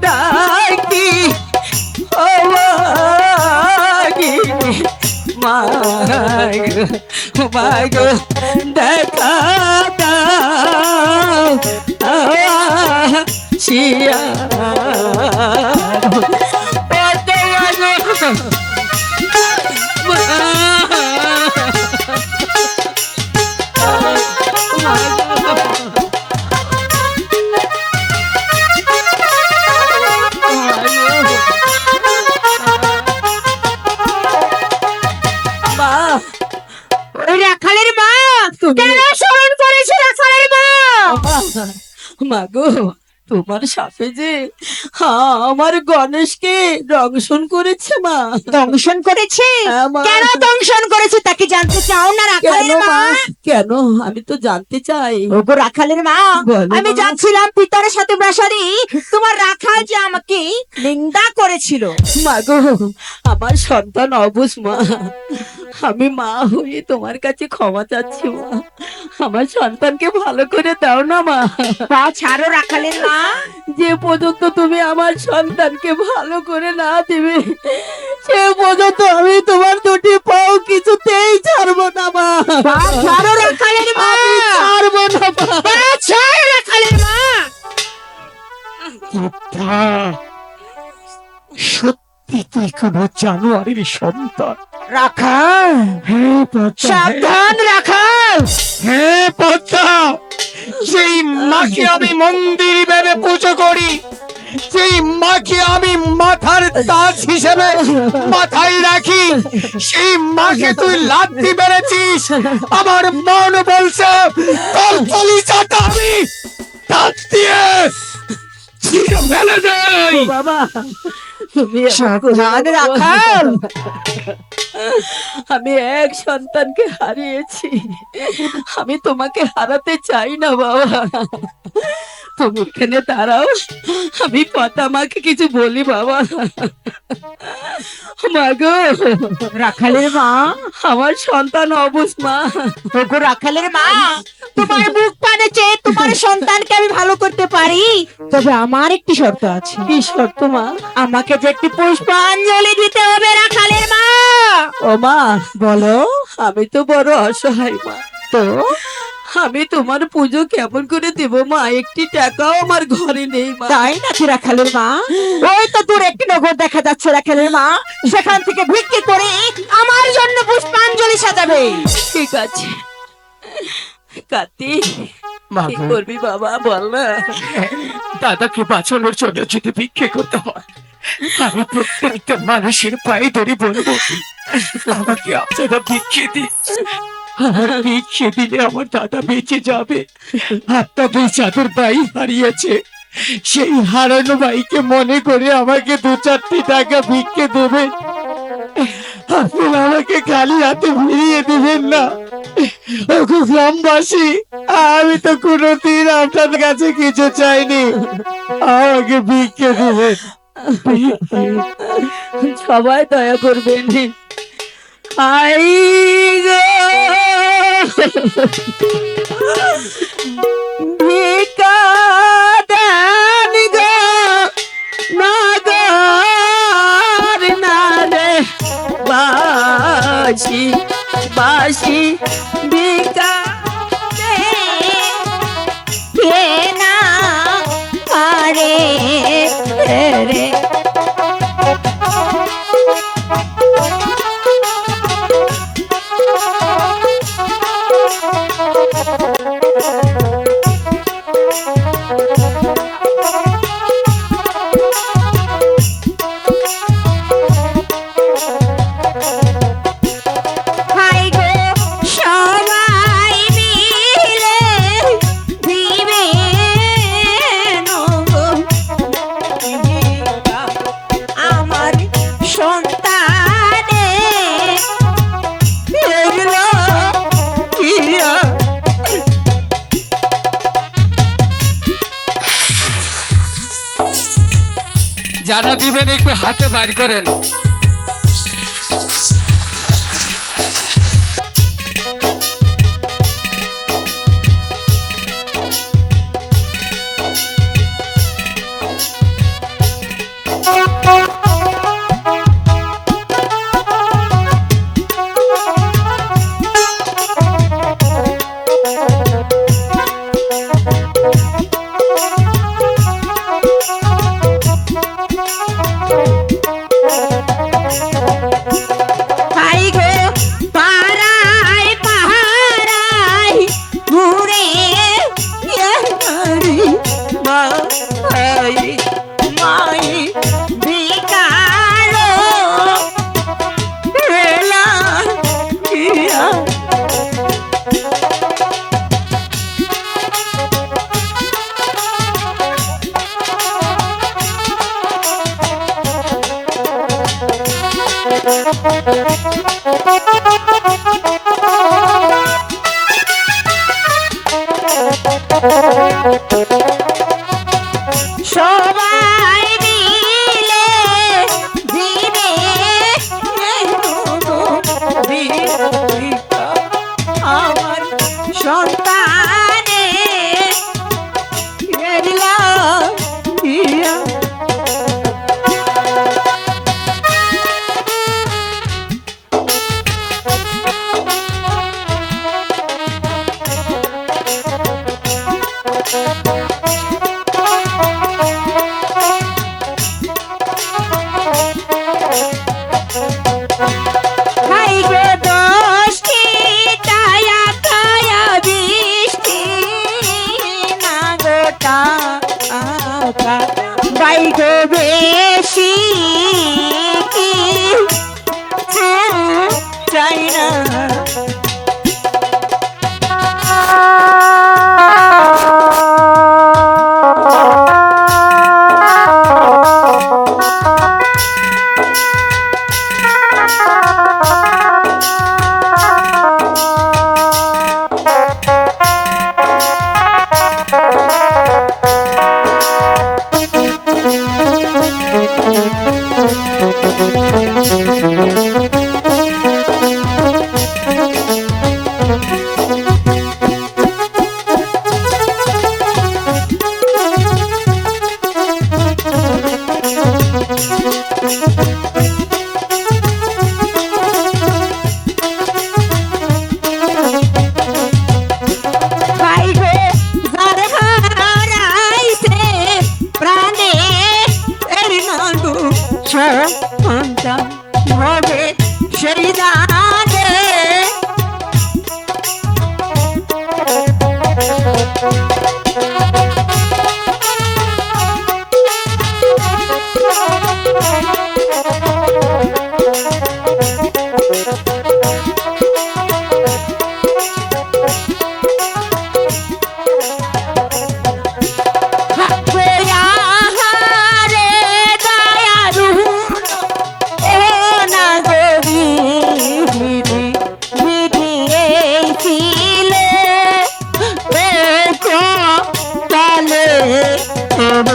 ডাকি ও মাগো, মাগো দেখা দাও শিয়া ওই রাখালের মা কেন স্মরণ করেছে রাখালের মা? মাগো তোমার সাপে যে আমার গণেশকে দংশন করেছে মা। দংশন করেছে? হ্যাঁ, মা। কেন দংশন করেছে তা কি জানতে চাও না কেন রাখালের মা? মা? কেন আমি তো জানতে চাই। ওগো রাখালের মা, বলো আমি মা। যাচ্ছিলাম পিতার সাথে প্রাসাদে, তোমার রাখাল যে আমাকে নিন্দা করেছিল। মাগো আমার সন্তান অবুঝ মা, আমি মা হয়ে তোমার কাছে ক্ষমা চাচ্ছি মা। আমার সন্তানকে ভালো করে দাও না মা। তা ছাড়ো রাখালের মা, যে পর্যন্ত তুমি আমার সন্তানকে ভালো করে না দিবে সে পর্যন্ত আমি তোমার দুটি পাও কিছুতেই ছাড়বো না মা। তা ছাড়ো রাখালের মা, আমি ছাড়বো না মা। তা ছাড়ো রাখালের মা। রূপা, সত্যি তুই কোন জানোয়ারের সন্তান? রাখাল, হ্যাঁ পদ্মা, সাবধান রাখাল। হ্যাঁ পদ্মা, সেই মাকে আমি মন্দির ভেবে পুজো করি, সেই মাকে আমি মাথার তাজ হিসেবে মাথায় রাখি, সেই মাকে তুই লাথি মেরেছিস। আমার মন বলছে তোর কলিজাটা আমি দাঁত দিয়ে ছিঁড়ে ফেলে দেই। বাবা তুমি এমন করো না সাবধান বাবা। রাখাল। আমি এক সন্তানকে হারিয়েছি, আমি তোমাকে হারাতে চাই না বাবা। তুমি এখানে দাঁড়াও, আমি পদ্মা মাকে কিছু বলি বাবা। মা গো, রাখালের মা, আমার সন্তান অবুঝ মা। ওগো রাখালের মা, তোমার মুখ পানে চেয়ে তোমার সন্তানকে আমি ভালো করতে পারি, তবে আমার একটি শর্ত আছে। কি শর্ত মা? আমাকে যে একটি পুষ্পাঞ্জলি দিতে হবে রাখালের মা। ও মা, বলো আমি তো বড় অসহায় মা, তো। আমি তোমার পুজো কেমন করে দেব মা? একটি টাকাও আমার ঘরে নেই মা। তাই নাকি রাখালের মা? ওই তো দূরে একটি নগর দেখা যাচ্ছে রাখালের মা, সেখান থেকে ভিক্ষে করে আমার জন্য পুষ্পাঞ্জলি সাজাবে। ঠিক আছে কার্তিক, মা কি গো, করবি বাবা বল না। দাদাকে বাঁচানোর জন্য যদি ভিক্ষে করতে হয়, আমি প্রত্যেকটা মানুষের পায়ে ধরে বলবো, আমাকে আপনারা ভিক্ষে দিন। আমার ভিক্ষে দিলে আমার দাদা বেঁচে যাবে। আপনাদের যাদের ভাই হারিয়েছে, সেই হারানো ভাইকে মনে করে আমাকে 2-4টি টাকা ভিক্ষে দেবেন। আপনারা আমাকে খালি হাতে ফিরিয়ে দিবেন না। ওগো গ্রামবাসী, আমি তো কোনোদিন আপনাদের কাছে কিছু চাইনি, আমাকে ভিক্ষে দেবেন। সবাই দয়া করবেন। আই গো ভিক্ষা দেন গো নগর নারে বাসি বাসি ভিক্ষা কে না পারে রে। হাই গো সবাই মিলে দিবে নগো ভিক্ষা আমার সন্তানে এগুলো কিয়া। যারা দিবেন একটু হাতে বার করেন। হাই গো পাড়ায় পাড়ায় ঘুরে মাই মাই বিকারো এলা কিয়া। সবাই মিলে দিবে ভিক্ষা আমার সন্তানে এলা কিয়া।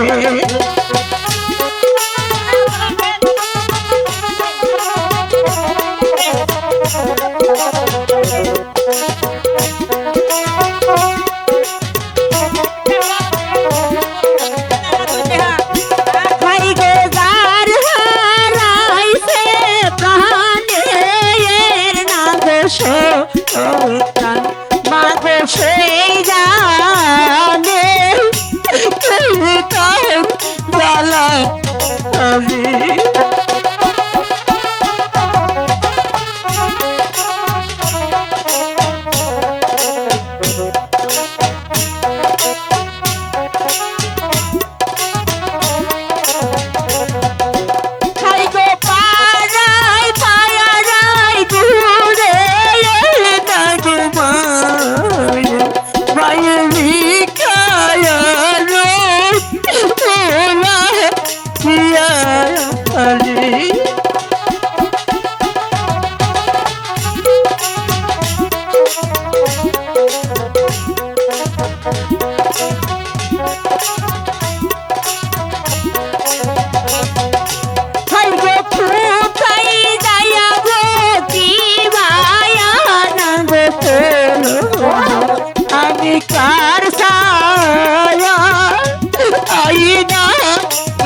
হাই গো যার হারাইছে প্রাণের না গো সন্তান মা গো সেই জানে তার জ্বালা আমি হাই গো পাড়াই পাড়াই দূরে না গো মায়ের ভিখায়া তোলা হিয়া আরে হাই গো কোথায় যাইয়া গো কি মায়া না গো তোলো আমি কার ছায়া আই না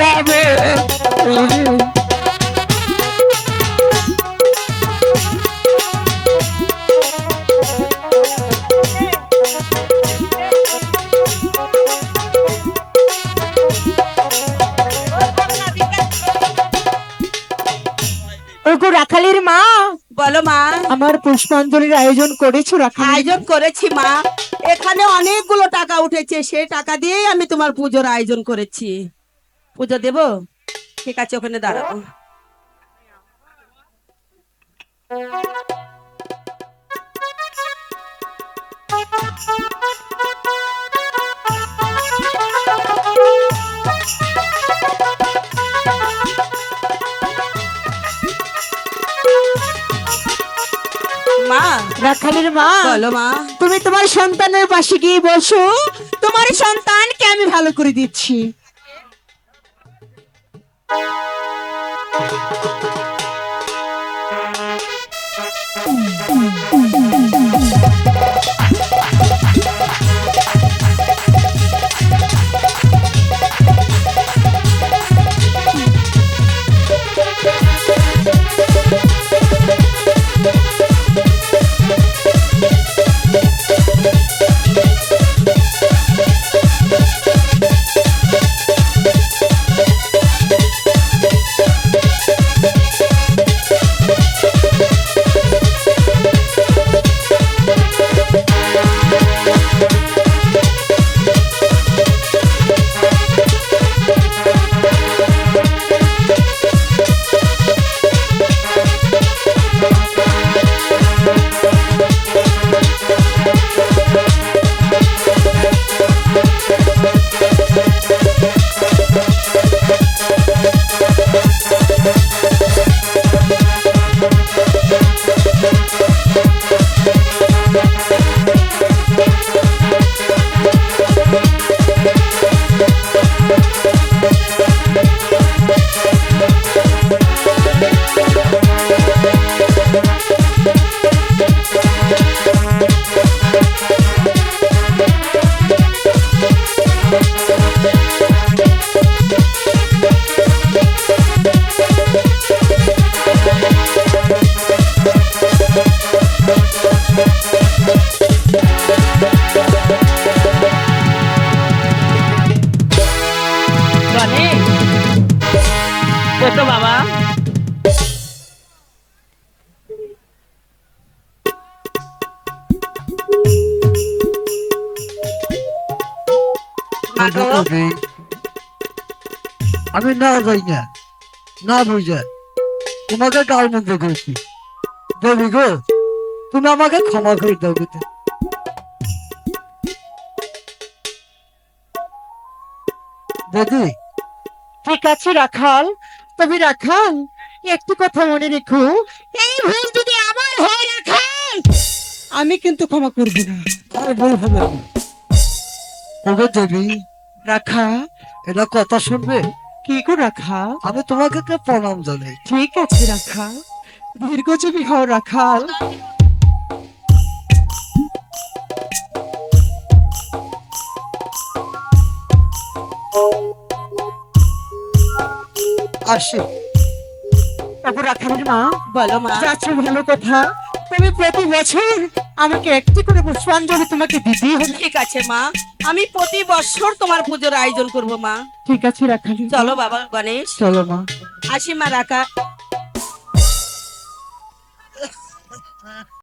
রাবে ওগো রাখালের মা বলো মা। আমার পুষ্পাঞ্জলির আয়োজন করেছো রাখাল আয়োজন করেছি মা, এখানে অনেকগুলো টাকা উঠেছে, সেই টাকা দিয়েই আমি তোমার পুজোর আয়োজন করেছি। পুজো দেব? ঠিক আছে, ওখানে দাঁড়াবো। মা, রাখালের মা বলো মা। তুমি তোমার সন্তানের পাশে গিয়ে বসো, তোমার সন্তানকে আমি ভালো করে দিচ্ছি। বাবা, আমি না যাই না, না বুঝে তোমাকে কার মধ্যে করেছি। দেবী গো, তুমি আমাকে ক্ষমা করে দাও গো। দিদি, ঠিক আছে রাখাল, তবে রাখাল একটু কথা মনে রেখো, এই ভুল যদি আমার হয় রাখাল, আমি কিন্তু ক্ষমা করব না। আর বলবে না। ওগো দেবী, রাখা এটা কথা শুনবে? কি গো রাখাল? আমি তোমাকে একটা প্রণাম জানাই। ঠিক আছে রাখাল, দীর্ঘজীবী হও রাখাল। আসি। তবে রাখালের মা, বলো মা। যাচ্ছ ভালো কথা, তুমি প্রতি বছর আমাকে একটি করে পুষ্পাঞ্জলি তোমাকে দিতেই হবে। ঠিক আছে মা, আমি প্রতি বছর তোমার পুজোর আয়োজন করব মা। ঠিক আছে রাখাল, চলো বাবা গণেশ, চলো মা। আসি মা রাখা।